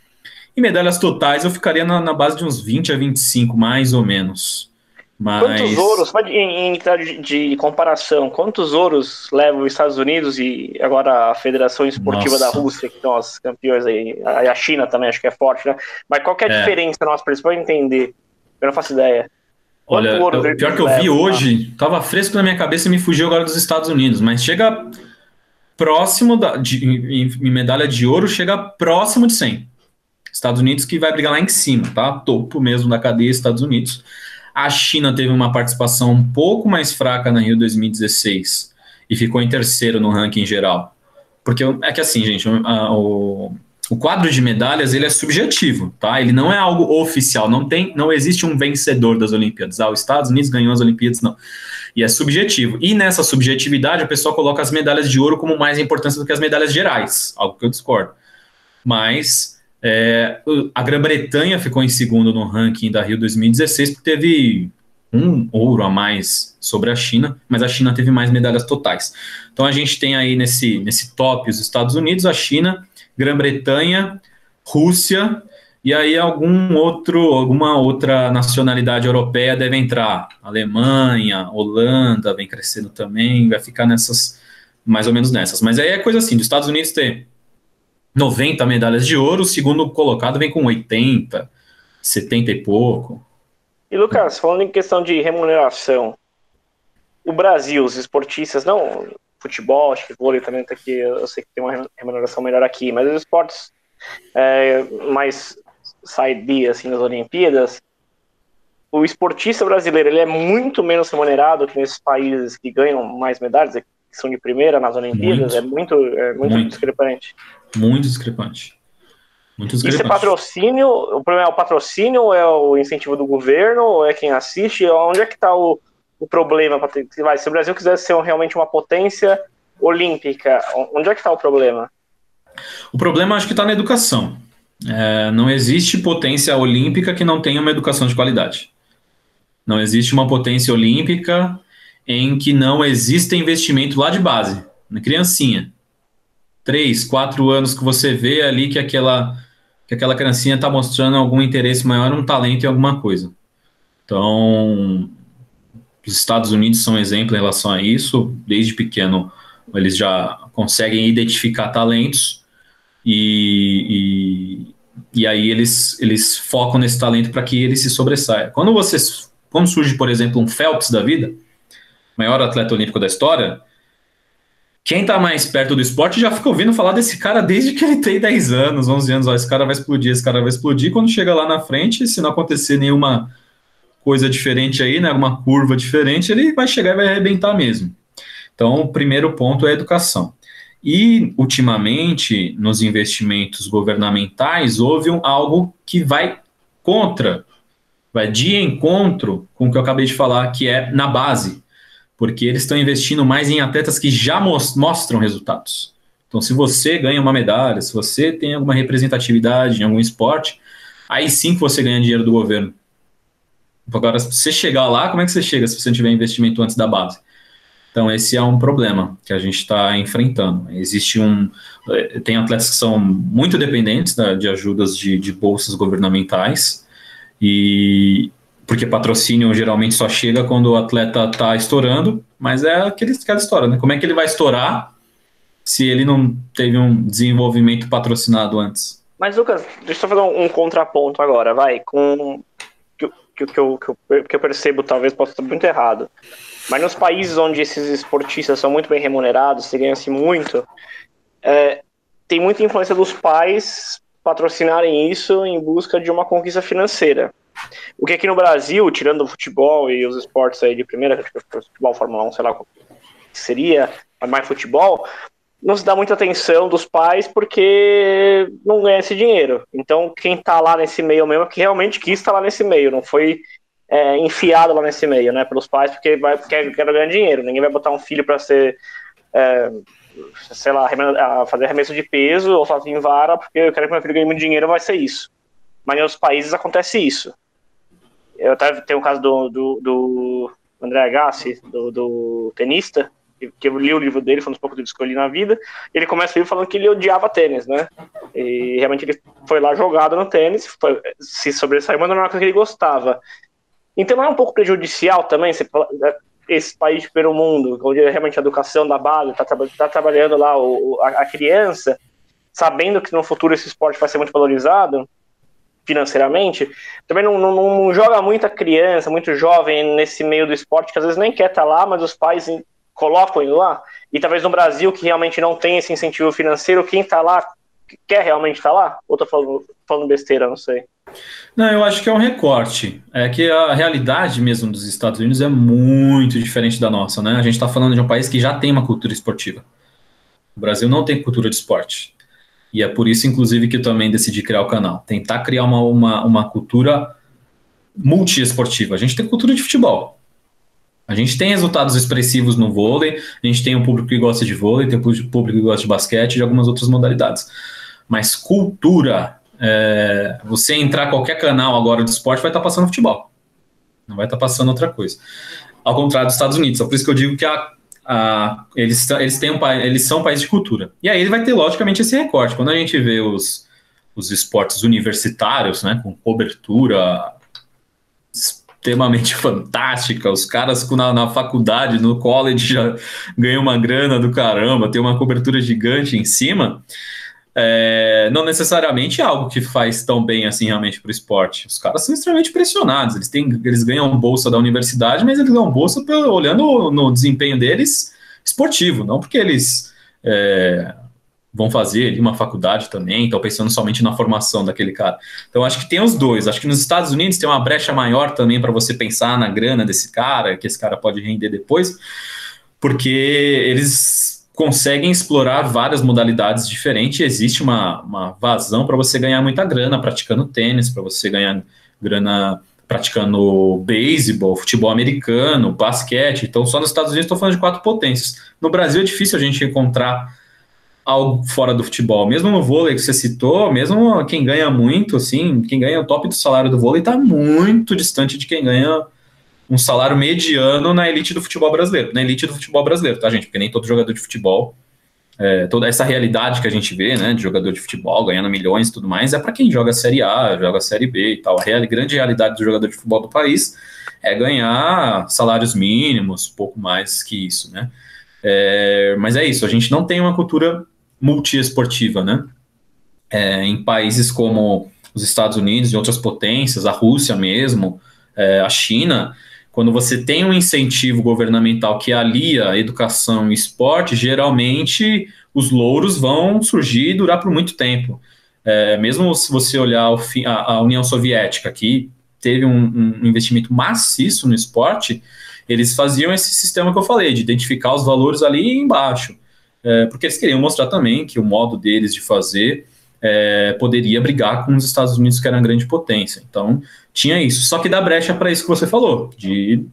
E medalhas totais eu ficaria na base de uns 20 a 25, mais ou menos. Quantos ouros, em de comparação, quantos ouros leva os Estados Unidos e agora a Federação Esportiva da Rússia, que são os campeões aí, a China também acho que é forte, né? Mas qual que é a diferença nossa, para eles poderem entender? Eu não faço ideia. Olha, o pior que eu vi hoje, tava fresco na minha cabeça e me fugiu agora dos Estados Unidos, mas chega próximo, em medalha de ouro, chega próximo de 100. Estados Unidos que vai brigar lá em cima, tá? Topo mesmo da cadeia Estados Unidos. A China teve uma participação um pouco mais fraca na Rio 2016 e ficou em terceiro no ranking geral. Porque é que assim, gente, o quadro de medalhas ele é subjetivo, tá? Ele não é algo oficial, não existe um vencedor das Olimpíadas. Os Estados Unidos ganhou as Olimpíadas, não. E é subjetivo. E nessa subjetividade, o pessoal coloca as medalhas de ouro como mais importantes do que as medalhas gerais, algo que eu discordo. Mas a Grã-Bretanha ficou em segundo no ranking da Rio 2016 porque teve um ouro a mais sobre a China, mas a China teve mais medalhas totais. Então a gente tem aí nesse top os Estados Unidos, a China, Grã-Bretanha, Rússia, e aí alguma outra nacionalidade europeia deve entrar. Alemanha, Holanda vem crescendo também, vai ficar mais ou menos nessas. Mas aí é coisa assim, dos Estados Unidos ter 90 medalhas de ouro, o segundo colocado vem com 80, 70 e pouco. E Lucas, falando em questão de remuneração, o Brasil, os esportistas, não futebol, acho que vôlei também tá aqui, eu sei que tem uma remuneração melhor aqui, mas os esportes mais side B, assim, nas Olimpíadas, o esportista brasileiro, ele é muito menos remunerado que nesses países que ganham mais medalhas, que são de primeira nas Olimpíadas, muito discrepante. Muito discrepante. Isso é patrocínio? O problema é o patrocínio, ou é o incentivo do governo, ou é quem assiste? Onde é que está o problema? Se o Brasil quiser ser realmente uma potência olímpica, onde é que está o problema? O problema acho que está na educação. Não existe potência olímpica que não tenha uma educação de qualidade. Não existe uma potência olímpica em que não exista investimento lá de base, na criancinha. 3, 4 anos que você vê ali que aquela criancinha está mostrando algum interesse maior, um talento em alguma coisa. Então, os Estados Unidos são um exemplo em relação a isso. Desde pequeno, eles já conseguem identificar talentos e aí eles focam nesse talento para que ele se sobressaia. Quando surge, por exemplo, um Phelps da vida, maior atleta olímpico da história, quem está mais perto do esporte já fica ouvindo falar desse cara desde que ele tem 10 anos, 11 anos. Esse cara vai explodir. Quando chega lá na frente, se não acontecer nenhuma coisa diferente aí, né, alguma curva diferente, ele vai chegar e vai arrebentar mesmo. Então, o primeiro ponto é a educação. E, ultimamente, nos investimentos governamentais, houve algo que vai de encontro com o que eu acabei de falar, que é na base. Porque eles estão investindo mais em atletas que já mostram resultados. Então, se você ganha uma medalha, se você tem alguma representatividade em algum esporte, aí sim que você ganha dinheiro do governo. Agora, se você chegar lá, como é que você chega se você não tiver investimento antes da base? Então esse é um problema que a gente está enfrentando. Tem atletas que são muito dependentes de ajudas de bolsas governamentais, e porque patrocínio geralmente só chega quando o atleta está estourando, mas é aquela história, né? Como é que ele vai estourar se ele não teve um desenvolvimento patrocinado antes? Mas, Lucas, deixa eu fazer um contraponto agora, vai, com que eu percebo, talvez possa estar muito errado. Mas nos países onde esses esportistas são muito bem remunerados, se ganha-se muito, tem muita influência dos pais patrocinarem isso em busca de uma conquista financeira. O que aqui no Brasil, tirando o futebol e os esportes aí de primeira, acho que o futebol, Fórmula 1, sei lá o que seria, mas mais futebol, não se dá muita atenção dos pais porque não ganha esse dinheiro. Então quem tá lá nesse meio mesmo é que realmente quis estar lá nesse meio, não foi enfiado lá nesse meio, né, pelos pais, porque quer ganhar dinheiro. Ninguém vai botar um filho para ser, sei lá, fazer arremesso de peso ou sozinho em vara, porque eu quero que meu filho ganhe muito dinheiro, vai ser isso. Mas em outros países acontece isso. Eu até tenho o caso do André Agassi, do tenista, que eu li o livro dele, foi um dos poucos livros que eu li na vida. Ele começa o livro falando que ele odiava tênis, né? E realmente ele foi lá jogado no tênis, se sobressaiu, mas não era uma coisa que ele gostava. Então não é um pouco prejudicial também esse país de primeiro mundo, onde realmente a educação da base está trabalhando lá a criança, sabendo que no futuro esse esporte vai ser muito valorizado financeiramente, também não joga muita criança, muito jovem nesse meio do esporte, que às vezes nem quer estar lá, mas os pais colocam ele lá, e talvez no Brasil, que realmente não tem esse incentivo financeiro, quem está lá quer realmente estar lá? Ou tô falando besteira, não sei. Não, eu acho que é um recorte. É que a realidade mesmo dos Estados Unidos é muito diferente da nossa, né? A gente está falando de um país que já tem uma cultura esportiva. O Brasil não tem cultura de esporte. E é por isso, inclusive, que eu também decidi criar o canal. Tentar criar uma cultura multiesportiva. A gente tem cultura de futebol. A gente tem resultados expressivos no vôlei, a gente tem um público que gosta de vôlei, tem um público que gosta de basquete e de algumas outras modalidades. Mas cultura, você entrar em qualquer canal agora de esporte vai estar passando futebol. Não vai estar passando outra coisa. Ao contrário dos Estados Unidos. É por isso que eu digo que eles são um país de cultura. E aí ele vai ter, logicamente, esse recorte. Quando a gente vê os esportes universitários, né, com cobertura extremamente fantástica, os caras na faculdade, no college, já ganham uma grana do caramba, tem uma cobertura gigante em cima, não necessariamente é algo que faz tão bem assim realmente para o esporte. Os caras são extremamente pressionados, eles ganham bolsa da universidade, mas eles ganham bolsa olhando no desempenho deles esportivo, não porque eles vão fazer uma faculdade também, estão pensando somente na formação daquele cara. Então acho que tem os dois. Acho que nos Estados Unidos tem uma brecha maior também para você pensar na grana desse cara, que esse cara pode render depois, porque eles conseguem explorar várias modalidades diferentes e existe uma vazão para você ganhar muita grana praticando tênis, para você ganhar grana praticando beisebol, futebol americano, basquete. Então só nos Estados Unidos estou falando de 4 potências. No Brasil é difícil a gente encontrar algo fora do futebol, mesmo no vôlei que você citou, mesmo quem ganha muito, assim, quem ganha o top do salário do vôlei está muito distante de quem ganha um salário mediano na elite do futebol brasileiro, tá, gente? Porque nem todo jogador de futebol, toda essa realidade que a gente vê, né, de jogador de futebol ganhando milhões e tudo mais, é para quem joga Série A, joga Série B e tal. A grande realidade do jogador de futebol do país é ganhar salários mínimos, pouco mais que isso, né? Mas é isso, a gente não tem uma cultura multiesportiva, né? Em países como os Estados Unidos e outras potências, a Rússia mesmo, a China, quando você tem um incentivo governamental que alia educação e esporte, geralmente os louros vão surgir e durar por muito tempo. Mesmo se você olhar a União Soviética, que teve um investimento maciço no esporte, eles faziam esse sistema que eu falei, de identificar os valores ali embaixo, porque eles queriam mostrar também que o modo deles de fazer poderia brigar com os Estados Unidos, que era uma grande potência. Então, tinha isso. Só que dá brecha para isso que você falou, de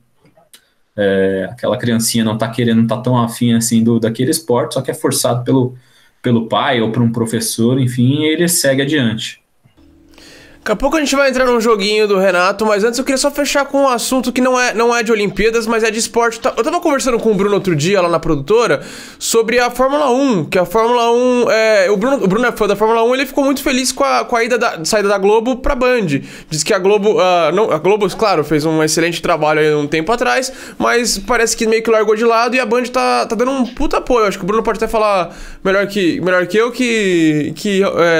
aquela criancinha não tá querendo, não tá tão afim assim daquele esporte, só que é forçado pelo pai ou por um professor, enfim, e ele segue adiante. Daqui a pouco a gente vai entrar num joguinho do Renato, mas antes eu queria só fechar com um assunto que não é de Olimpíadas, mas é de esporte. Eu tava conversando com o Bruno outro dia lá na produtora sobre a Fórmula 1, que a Fórmula 1, o Bruno é fã da Fórmula 1, ele ficou muito feliz com a saída da Globo pra Band. Diz que a Globo, a Globo, claro, fez um excelente trabalho aí um tempo atrás, mas parece que meio que largou de lado e a Band tá dando um puta apoio. Acho que o Bruno pode até falar melhor que eu que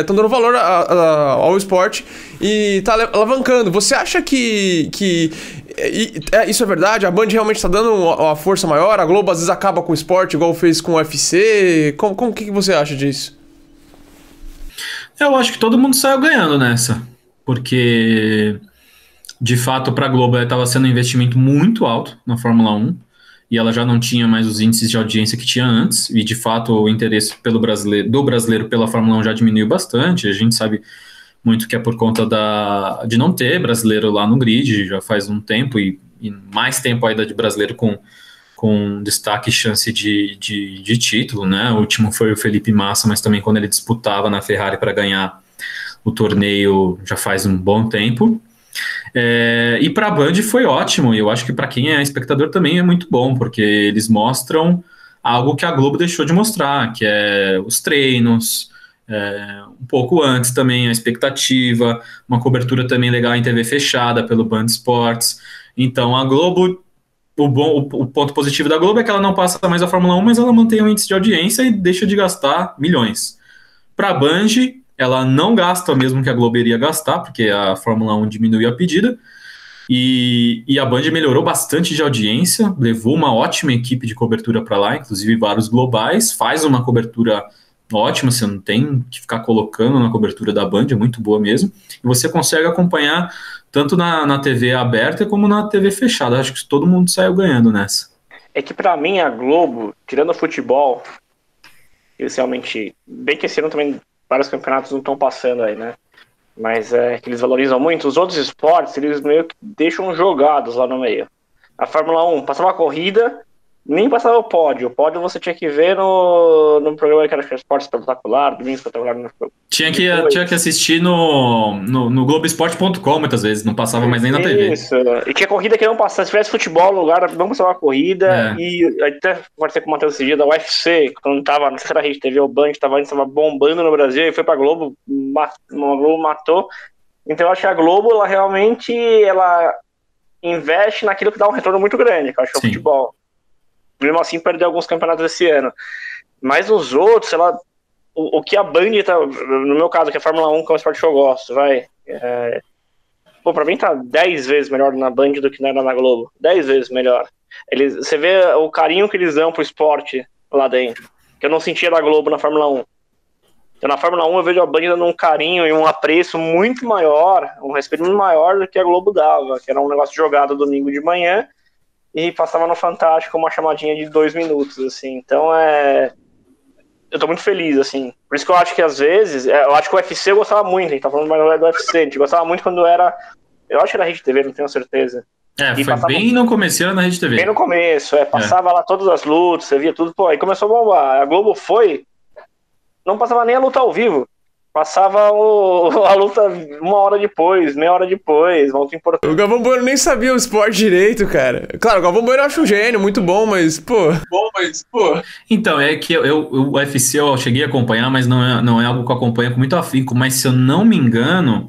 estão dando valor ao esporte e tá alavancando. Você acha que isso é verdade? A Band realmente está dando uma força maior? A Globo às vezes acaba com o esporte, igual fez com o UFC? O que você acha disso? Eu acho que todo mundo saiu ganhando nessa, porque de fato para a Globo estava sendo um investimento muito alto na Fórmula 1 e ela já não tinha mais os índices de audiência que tinha antes, e de fato o interesse do brasileiro pela Fórmula 1 já diminuiu bastante. A gente sabe muito que é por conta de não ter brasileiro lá no grid, já faz um tempo, e mais tempo ainda de brasileiro com destaque e chance de título, né? O último foi o Felipe Massa, mas também quando ele disputava na Ferrari para ganhar o torneio já faz um bom tempo. E para a Band foi ótimo, e eu acho que para quem é espectador também é muito bom, porque eles mostram algo que a Globo deixou de mostrar, que é os treinos, um pouco antes também a expectativa, uma cobertura também legal em TV fechada pelo Band Esportes. Então a Globo, o ponto positivo da Globo é que ela não passa mais a Fórmula 1, mas ela mantém um índice de audiência e deixa de gastar milhões. Para a Band, ela não gasta mesmo que a Globo iria gastar, porque a Fórmula 1 diminuiu a pedida, e a Band melhorou bastante de audiência, levou uma ótima equipe de cobertura para lá, inclusive vários globais, faz uma cobertura ótima, você não tem que ficar colocando na cobertura da Band, é muito boa mesmo, e você consegue acompanhar tanto na TV aberta como na TV fechada. Acho que todo mundo saiu ganhando nessa. É que pra mim a Globo, tirando o futebol, eles realmente, bem que esse ano também vários campeonatos não estão passando aí, né, mas que eles valorizam muito, os outros esportes eles meio que deixam jogados lá no meio. A Fórmula 1 passava a corrida, nem passava o pódio você tinha que ver no programa que era Esporte Espetacular, Domingo Espetacular. Tinha que assistir no Globoesporte.com muitas vezes, não passava mais nem na TV. Isso, e tinha corrida que não passava, se tivesse futebol no lugar, não passava a corrida, e até conversei com o Matheus esse dia da UFC, quando tava, não sei se era a Rede TV ou Band, tava bombando no Brasil, e foi pra Globo, a Globo matou. Então eu acho que a Globo, ela realmente, ela investe naquilo que dá um retorno muito grande, que eu acho que é o futebol. Mesmo assim, perdeu alguns campeonatos esse ano. Mas os outros, o que a Band tá. No meu caso, que é a Fórmula 1, que é um esporte que eu gosto, pra mim tá 10 vezes melhor na Band do que na Globo. 10 vezes melhor. Você vê o carinho que eles dão pro esporte lá dentro, que eu não sentia da Globo na Fórmula 1. Então, na Fórmula 1 eu vejo a Band dando um carinho e um apreço muito maior, um respeito muito maior do que a Globo dava, que era um negócio jogado domingo de manhã e passava no Fantástico uma chamadinha de 2 minutos, assim. Então eu tô muito feliz, assim. Por isso que eu acho que às vezes, eu acho que o UFC eu gostava muito, a gente tá falando mais do UFC, a gente gostava muito quando era, eu acho que era Rede TV, não tenho certeza. Foi bem no começo, era na Rede TV. Bem no começo, passava lá todas as lutas, você via tudo, aí começou a bombar. A Globo não passava nem a luta ao vivo. Passava a luta 1 hora depois, meia hora depois, volta importante. O Galvão Bueno nem sabia o esporte direito, cara. Claro, o Galvão Bueno eu acho um gênio, muito bom, mas, pô. Então, é que o UFC eu cheguei a acompanhar, mas não é algo que eu acompanho com muito afinco, mas se eu não me engano,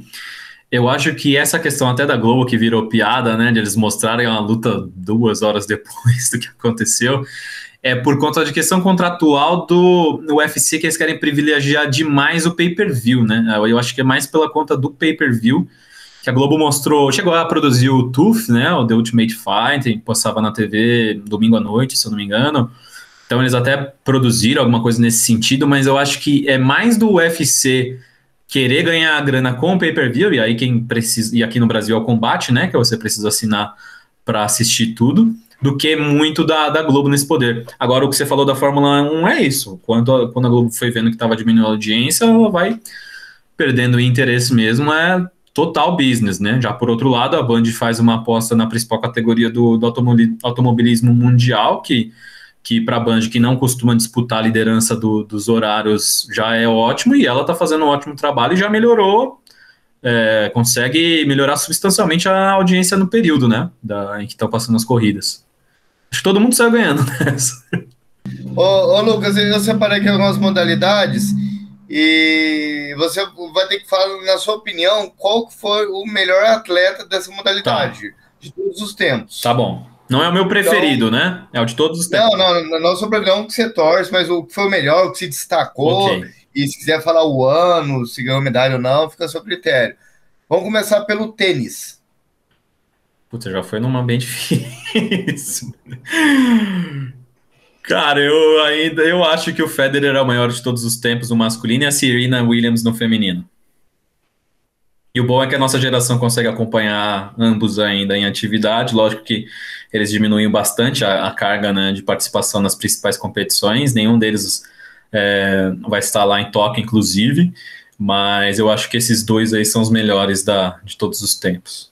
eu acho que essa questão até da Globo que virou piada, né, de eles mostrarem uma luta 2 horas depois do que aconteceu, é por conta de questão contratual do UFC, que eles querem privilegiar demais o pay-per-view, né? Eu acho que é mais pela conta do pay-per-view, que a Globo chegou a produzir o TUF, né? O The Ultimate Fight, que passava na TV domingo à noite, se eu não me engano. Então eles até produziram alguma coisa nesse sentido, mas eu acho que é mais do UFC querer ganhar grana com o pay-per-view, e aí quem precisa, e aqui no Brasil é o Combate, né? Que você precisa assinar para assistir tudo, do que muito da Globo nesse poder. Agora, o que você falou da Fórmula 1 é isso. Quando a Globo foi vendo que estava diminuindo a audiência, ela vai perdendo o interesse mesmo, é total business, né? Já por outro lado, a Band faz uma aposta na principal categoria do automobilismo mundial, que para a Band, que não costuma disputar a liderança dos horários, já é ótimo, e ela está fazendo um ótimo trabalho e já melhorou consegue melhorar substancialmente a audiência no período, né? Em que estão passando as corridas. Acho que todo mundo saiu ganhando nessa. Ô, Lucas, eu separei aqui algumas modalidades e você vai ter que falar, na sua opinião, qual foi o melhor atleta dessa modalidade, de todos os tempos. Tá bom. Não é o meu preferido, então, né? É o de todos os tempos. Não sobre o que você torce, mas o que foi o melhor, o que se destacou. Okay. E se quiser falar o ano, se ganhou medalha ou não, fica a seu critério. Vamos começar pelo tênis. Puta, já foi numa bem difícil. Cara, eu acho que o Federer é o maior de todos os tempos no masculino e a Serena Williams no feminino. E o bom é que a nossa geração consegue acompanhar ambos ainda em atividade. Lógico que eles diminuem bastante a carga, né, de participação nas principais competições. Nenhum deles vai estar lá em Tóquio, inclusive. Mas eu acho que esses dois aí são os melhores de todos os tempos.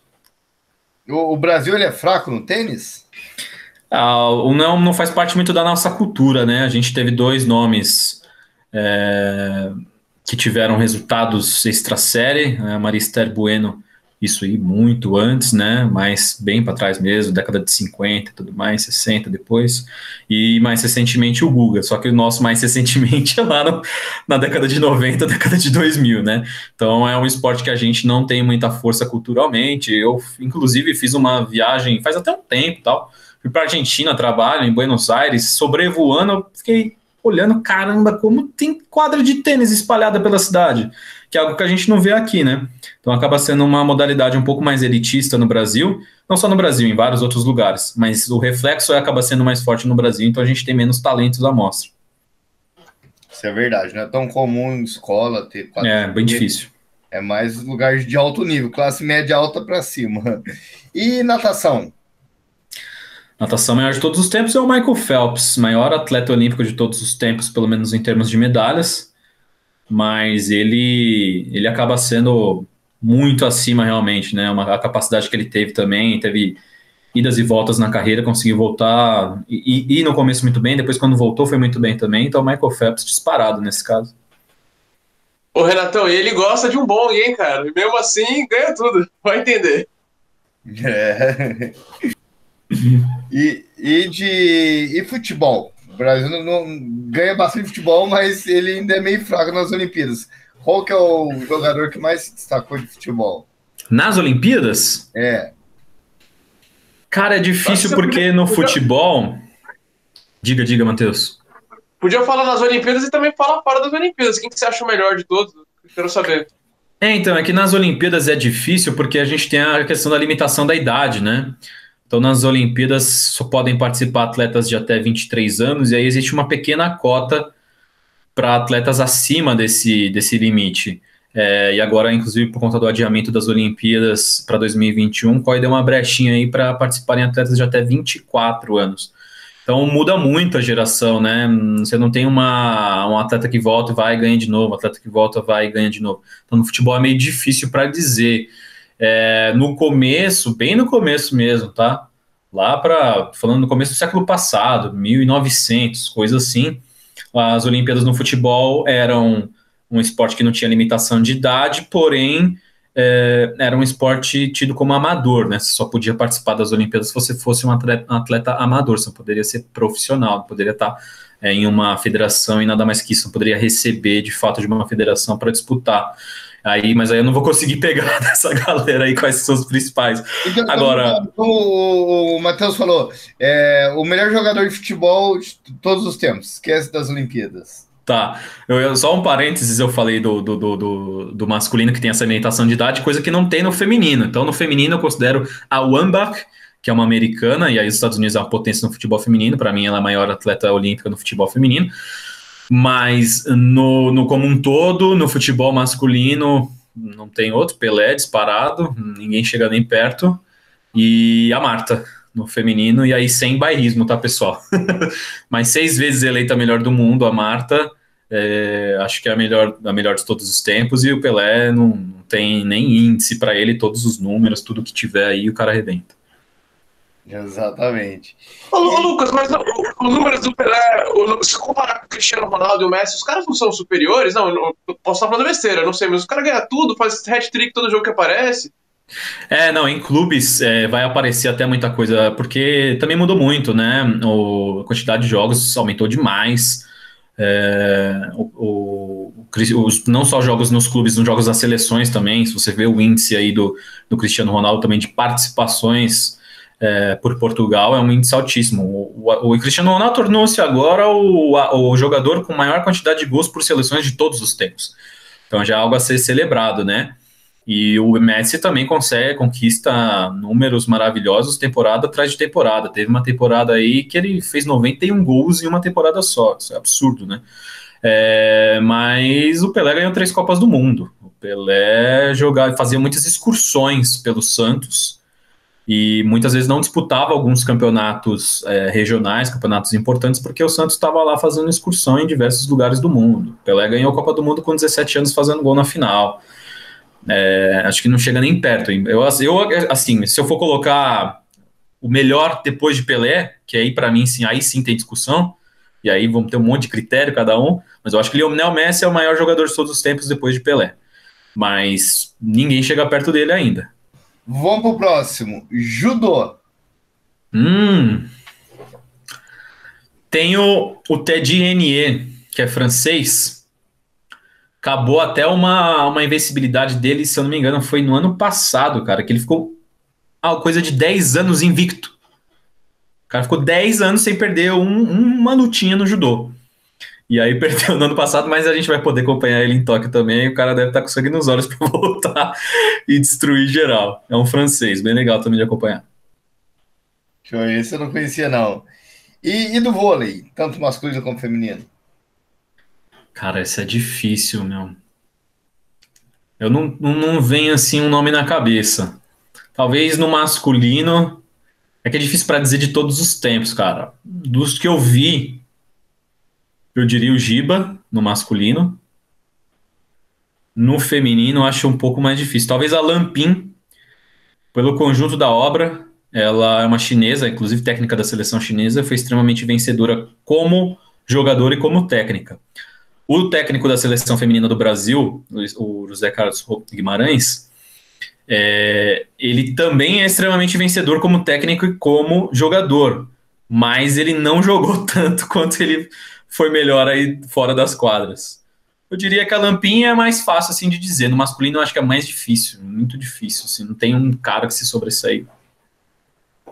O Brasil, ele é fraco no tênis? Não faz parte muito da nossa cultura, né? A gente teve dois nomes que tiveram resultados extra-série, a Maria Esther Bueno, isso aí muito antes, né? Mas bem para trás mesmo, década de 50 e tudo mais, 60 depois, e mais recentemente o Guga, só que o nosso mais recentemente é lá na década de 90, década de 2000, né? Então é um esporte que a gente não tem muita força culturalmente. Eu, inclusive, fiz uma viagem faz até um tempo, tal. Fui para a Argentina, trabalho em Buenos Aires, sobrevoando, eu fiquei olhando, caramba, como tem quadra de tênis espalhada pela cidade, que é algo que a gente não vê aqui, né? Então acaba sendo uma modalidade um pouco mais elitista no Brasil, não só no Brasil, em vários outros lugares, mas o reflexo acaba sendo mais forte no Brasil, então a gente tem menos talentos à mostra. Isso é verdade, não é tão comum em escola ter quadra. É, bem difícil. É mais lugares de alto nível, classe média alta para cima. E natação? Natação maior de todos os tempos é o Michael Phelps, maior atleta olímpico de todos os tempos, pelo menos em termos de medalhas, mas ele acaba sendo muito acima realmente, né? A capacidade que ele teve também, teve idas e voltas na carreira, conseguiu voltar, e no começo muito bem, depois quando voltou foi muito bem também, então o Michael Phelps disparado nesse caso. Ô Renatão, ele gosta de um bong, hein, cara? E mesmo assim ganha tudo, vai entender. É... E futebol? O Brasil não ganha bastante futebol, mas ele ainda é meio fraco nas Olimpíadas. Qual que é o jogador que mais se destacou de futebol? Nas Olimpíadas? É. Cara, é difícil porque no futebol... Diga, Matheus. Podia falar nas Olimpíadas e também falar fora das Olimpíadas. Quem que você acha o melhor de todos? Quero saber. Então, é que nas Olimpíadas é difícil porque a gente tem a questão da limitação da idade, né? Então, nas Olimpíadas só podem participar atletas de até 23 anos, e aí existe uma pequena cota para atletas acima desse limite. E agora, inclusive, por conta do adiamento das Olimpíadas para 2021, o COI deu uma brechinha aí para participarem atletas de até 24 anos. Então, muda muito a geração, né? Você não tem um atleta que volta e vai e ganha de novo, um atleta que volta, vai e ganha de novo. Então, no futebol é meio difícil para dizer. No começo, bem no começo mesmo, tá? Falando no começo do século passado, 1900, coisa assim, as Olimpíadas no futebol eram um esporte que não tinha limitação de idade, porém era um esporte tido como amador, né? Você só podia participar das Olimpíadas se você fosse um atleta amador, você não poderia ser profissional, não poderia estar em uma federação e nada mais que isso, não poderia receber de fato de uma federação para disputar. Mas aí eu não vou conseguir pegar dessa galera aí quais são os principais. Então, agora, o Matheus falou, o melhor jogador de futebol de todos os tempos, esquece das Olimpíadas. Tá, só um parênteses, eu falei do masculino que tem essa limitação de idade, coisa que não tem no feminino. Então no feminino eu considero a Wambach, que é uma americana, e aí os Estados Unidos é uma potência no futebol feminino, para mim ela é a maior atleta olímpica no futebol feminino. Mas como um todo, no futebol masculino, não tem outro, Pelé disparado, ninguém chega nem perto, e a Marta no feminino, e aí sem bairrismo, tá, pessoal? Mas 6 vezes eleita a melhor do mundo, a Marta, acho que é a melhor de todos os tempos, e o Pelé não tem nem índice para ele, todos os números, tudo que tiver aí, o cara arrebenta. Exatamente. Ô, Lucas, mas os números do Pelé, se comparar com o Cristiano Ronaldo e o Messi, os caras não são superiores? Não, eu posso estar falando besteira, não sei, mas os caras ganham tudo, faz hat-trick todo jogo que aparece. Não, em clubes vai aparecer até muita coisa, porque também mudou muito, né? A quantidade de jogos aumentou demais. Não só jogos nos clubes, nos jogos das seleções também. Se você vê o índice aí do Cristiano Ronaldo também de participações por Portugal, é um índice altíssimo. O Cristiano Ronaldo tornou-se agora o jogador com maior quantidade de gols por seleções de todos os tempos. Então já é algo a ser celebrado, né? E o Messi também conquista números maravilhosos temporada atrás de temporada. Teve uma temporada aí que ele fez 91 gols em uma temporada só. Isso é absurdo, né? Mas o Pelé ganhou 3 Copas do Mundo. O Pelé fazia muitas excursões pelo Santos e muitas vezes não disputava alguns campeonatos regionais, campeonatos importantes, porque o Santos estava lá fazendo excursão em diversos lugares do mundo. O Pelé ganhou a Copa do Mundo com 17 anos fazendo gol na final. Acho que não chega nem perto. Assim, se eu for colocar o melhor depois de Pelé, que aí para mim aí sim tem discussão, e aí vamos ter um monte de critério cada um, mas eu acho que Lionel Messi é o maior jogador de todos os tempos depois de Pelé, mas ninguém chega perto dele ainda. Vamos pro próximo, judô. Tem o Teddy Renier, que é francês. Acabou até uma invencibilidade dele, se eu não me engano, foi no ano passado, cara, que ele ficou coisa de 10 anos invicto. O cara ficou 10 anos sem perder uma lutinha no judô. E aí perdeu no ano passado, mas a gente vai poder acompanhar ele em Tóquio também. E o cara deve estar com sangue nos olhos para voltar e destruir geral. É um francês, bem legal também de acompanhar. Esse eu não conhecia, não. E do vôlei, tanto masculino como feminino? Cara, esse é difícil, meu. Eu não venho assim um nome na cabeça. Talvez no masculino. É que é difícil para dizer de todos os tempos, cara. Dos que eu vi, eu diria o Giba no masculino. No feminino, eu acho um pouco mais difícil. Talvez a Lampin, pelo conjunto da obra. Ela é uma chinesa, inclusive técnica da seleção chinesa. Foi extremamente vencedora como jogadora e como técnica. O técnico da seleção feminina do Brasil, o José Carlos Guimarães, ele também é extremamente vencedor como técnico e como jogador, mas ele não jogou tanto quanto ele foi melhor aí fora das quadras. Eu diria que a Lampinha é mais fácil assim de dizer, no masculino eu acho que é mais difícil, muito difícil, assim, não tem um cara que se sobressaia.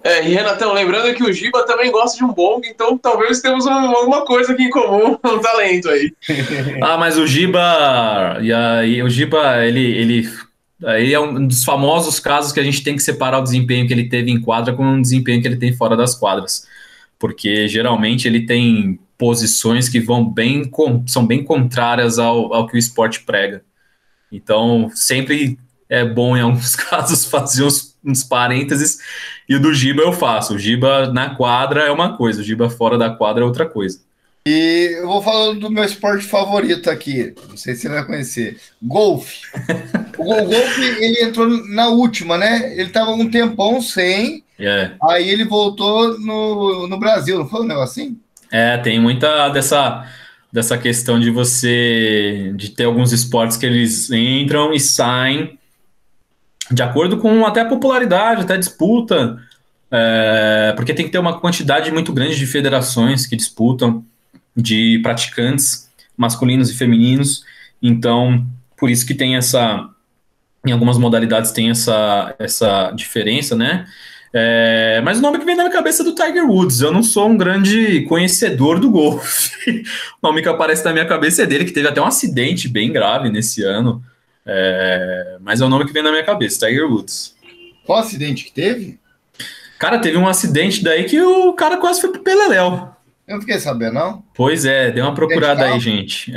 E Renatão, lembrando que o Giba também gosta de um bong, então talvez temos alguma coisa aqui em comum, um talento aí. Mas o Giba, ele é um dos famosos casos que a gente tem que separar o desempenho que ele teve em quadra com o desempenho que ele tem fora das quadras, porque geralmente ele tem posições que são bem contrárias ao que o esporte prega. Então sempre é bom em alguns casos fazer uns parênteses, e o do Giba eu faço. O Giba na quadra é uma coisa, o Giba fora da quadra é outra coisa. E eu vou falando do meu esporte favorito aqui, não sei se você vai conhecer, golfe. O golfe, ele entrou na última, né? Ele estava um tempão sem, aí ele voltou no Brasil, não foi um negócio assim? Tem muita dessa questão de ter alguns esportes que eles entram e saem de acordo com até a popularidade, até a disputa, porque tem que ter uma quantidade muito grande de federações que disputam, de praticantes masculinos e femininos, então por isso que tem em algumas modalidades tem essa diferença, né? Mas o nome que vem na minha cabeça é do Tiger Woods. Eu não sou um grande conhecedor do golfe. O nome que aparece na minha cabeça é dele, que teve até um acidente bem grave nesse ano. Mas é o nome que vem na minha cabeça, Tiger Woods. Qual acidente que teve? Cara, teve um acidente daí que o cara quase foi pro Beleléu. Eu não fiquei sabendo, não? Pois dê uma procurada aí, gente.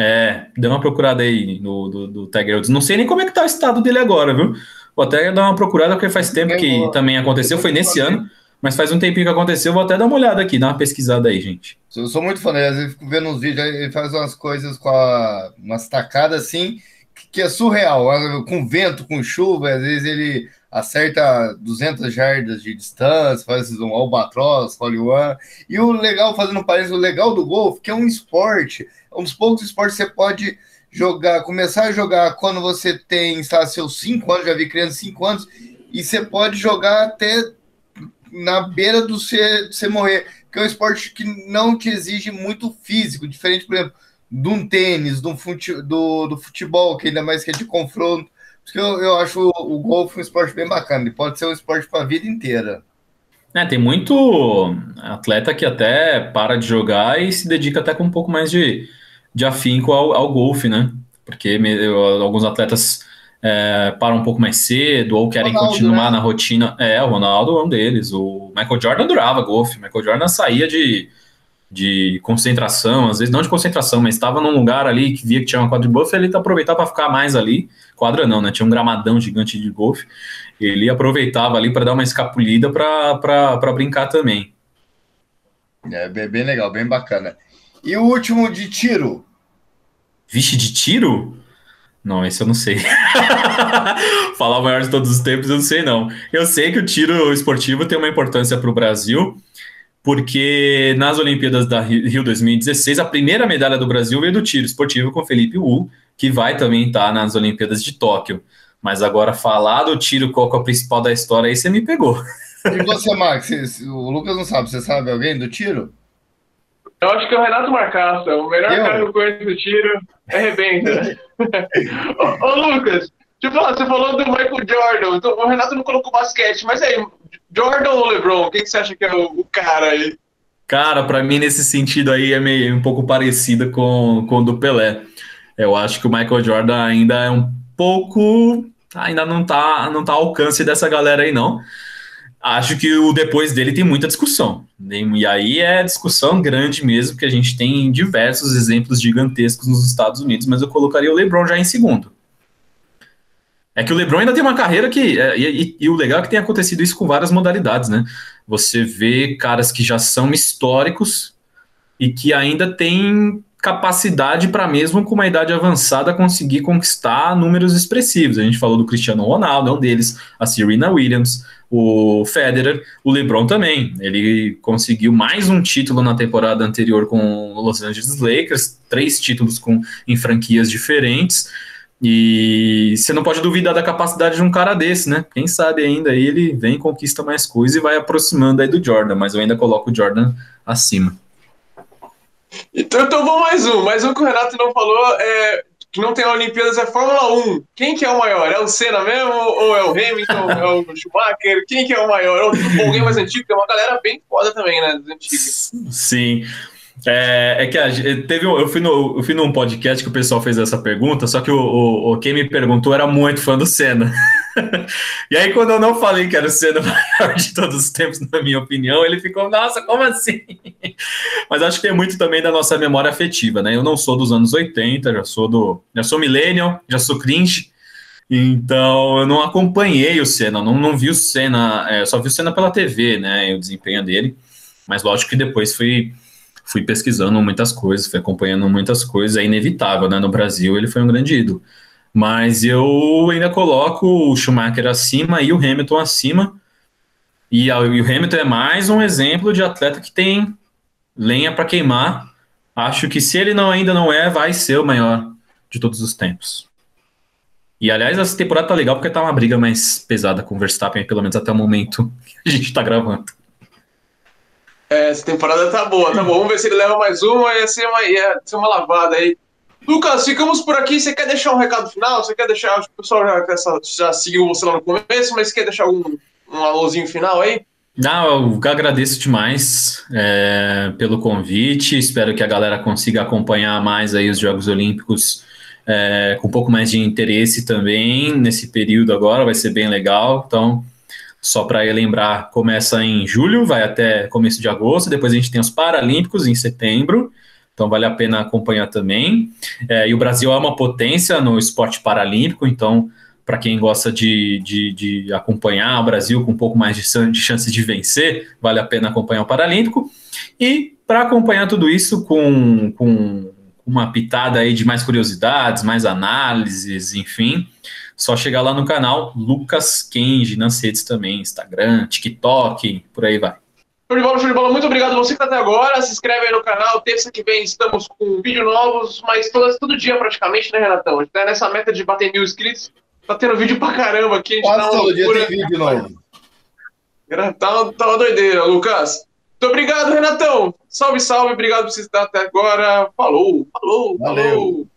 Dê uma procurada aí do Tiger Woods. Não sei nem como é que tá o estado dele agora, viu? Vou até dar uma procurada, porque faz tempo que também aconteceu, foi nesse ano, mas faz um tempinho que aconteceu, vou até dar uma olhada aqui, dar uma pesquisada aí, gente. Eu sou muito fã dele, às vezes fico vendo uns vídeos, ele faz umas coisas umas tacadas assim, que é surreal, com vento, com chuva, às vezes ele acerta 200 jardas de distância, faz um albatroz, hole one. E o legal, fazendo um parênteses, o legal do golfe, que é um esporte, um dos poucos esportes que você pode jogar, começar a jogar quando você tem, sei lá, seus 5 anos, já vi criança de 5 anos, e você pode jogar até na beira do você morrer, que é um esporte que não te exige muito físico, diferente, por exemplo, de um tênis, do futebol, que ainda mais que é de confronto. Porque eu acho o golfe um esporte bem bacana, ele pode ser um esporte para a vida inteira. Tem muito atleta que até para de jogar e se dedica até com um pouco mais de afinco ao golfe, né? Porque alguns atletas param um pouco mais cedo ou querem Ronaldo, continuar né? na rotina. O Ronaldo é um deles. O Michael Jordan adorava golfe. O Michael Jordan saía de concentração, às vezes não de concentração, mas estava num lugar ali que via que tinha uma quadra de golfe, ele aproveitava para ficar mais ali. Quadra não, né? Tinha um gramadão gigante de golfe. Ele aproveitava ali para dar uma escapulida para brincar também. É bem legal, bem bacana. E o último de tiro? Vixe, de tiro? Não, esse eu não sei. Falar o maior de todos os tempos, eu não sei não. Eu sei que o tiro esportivo tem uma importância para o Brasil, porque nas Olimpíadas da Rio 2016, a primeira medalha do Brasil veio do tiro esportivo com Felipe Wu, que vai também estar nas Olimpíadas de Tóquio. Mas agora falar do tiro, qual que é o principal da história, aí você me pegou. E você, Max? O Lucas não sabe, você sabe alguém do tiro? Eu acho que é o Renato Marcaça, o melhor cara que eu conheço do tiro, arrebenta. Ô, Lucas, deixa eu falar, você falou do Michael Jordan, então, o Renato não colocou basquete, mas aí, Jordan ou LeBron, o que você acha que é o cara aí? Cara, pra mim nesse sentido aí é meio um pouco parecida com o do Pelé. Eu acho que o Michael Jordan ainda é um pouco... ainda não tá ao alcance dessa galera aí, não. Acho que o depois dele tem muita discussão. E aí é discussão grande mesmo, porque a gente tem diversos exemplos gigantescos nos Estados Unidos, mas eu colocaria o LeBron já em segundo. É que o LeBron ainda tem uma carreira que... E o legal é que tem acontecido isso com várias modalidades, né? Você vê caras que já são históricos e que ainda têm capacidade para, mesmo com uma idade avançada, conseguir conquistar números expressivos. A gente falou do Cristiano Ronaldo, é um deles, a Serena Williams, o Federer, o LeBron também. Ele conseguiu mais um título na temporada anterior com o Los Angeles Lakers, 3 títulos em franquias diferentes, e você não pode duvidar da capacidade de um cara desse, né? Quem sabe ainda aí ele vem, conquista mais coisa e vai aproximando aí do Jordan, mas eu ainda coloco o Jordan acima. Então vamos mais um que o Renato não falou, que não tem Olimpíadas, é Fórmula 1. Quem que é o maior? É o Senna mesmo? Ou é o Hamilton? É o Schumacher? Quem que é o maior? Ou alguém mais antigo? Tem uma galera bem foda também, né? Dos antigos. Sim. Eu fui num podcast que o pessoal fez essa pergunta, só que quem me perguntou era muito fã do Senna. E aí, quando eu não falei que era o Senna maior de todos os tempos, na minha opinião, ele ficou, nossa, como assim? Mas acho que tem muito também da nossa memória afetiva, né? Eu não sou dos anos 80, já sou millennial, já sou cringe, então eu não acompanhei o Senna, não vi o Senna, só vi o Senna pela TV, né? O desempenho dele, mas lógico que depois fui pesquisando muitas coisas, fui acompanhando muitas coisas, é inevitável, né? No Brasil ele foi um grande ídolo. Mas eu ainda coloco o Schumacher acima e o Hamilton acima. E o Hamilton é mais um exemplo de atleta que tem lenha para queimar. Acho que se ele ainda não vai ser o maior de todos os tempos. E aliás, essa temporada tá legal porque tá uma briga mais pesada com o Verstappen, pelo menos até o momento que a gente tá gravando. Essa temporada tá boa. Vamos ver se ele leva mais uma, ia ser uma lavada aí. Lucas, ficamos por aqui. Você quer deixar um recado final? Você quer deixar... Acho que o pessoal já seguiu você lá no começo, mas você quer deixar um alôzinho final aí? Não, eu agradeço demais pelo convite. Espero que a galera consiga acompanhar mais aí os Jogos Olímpicos com um pouco mais de interesse também nesse período agora. Vai ser bem legal. Então, só para lembrar, começa em julho, vai até começo de agosto. Depois a gente tem os Paralímpicos em setembro. Então vale a pena acompanhar também. E o Brasil é uma potência no esporte paralímpico, então para quem gosta de acompanhar o Brasil com um pouco mais de chance de vencer, vale a pena acompanhar o Paralímpico. E para acompanhar tudo isso com uma pitada aí de mais curiosidades, mais análises, enfim, só chegar lá no canal Lucas Kenji, nas redes também, Instagram, TikTok, por aí vai. Show de bola. Muito obrigado a você que tá até agora. Se inscreve aí no canal. Terça que vem estamos com vídeos novos, mas todo dia praticamente, né, Renatão? A gente tá nessa meta de bater 1000 inscritos. Tá tendo vídeo pra caramba aqui. A gente Quase todo dia tem vídeo novo. Tá uma doideira, Lucas. Muito obrigado, Renatão. Salve, salve. Obrigado por você estar até agora. Falou. Valeu.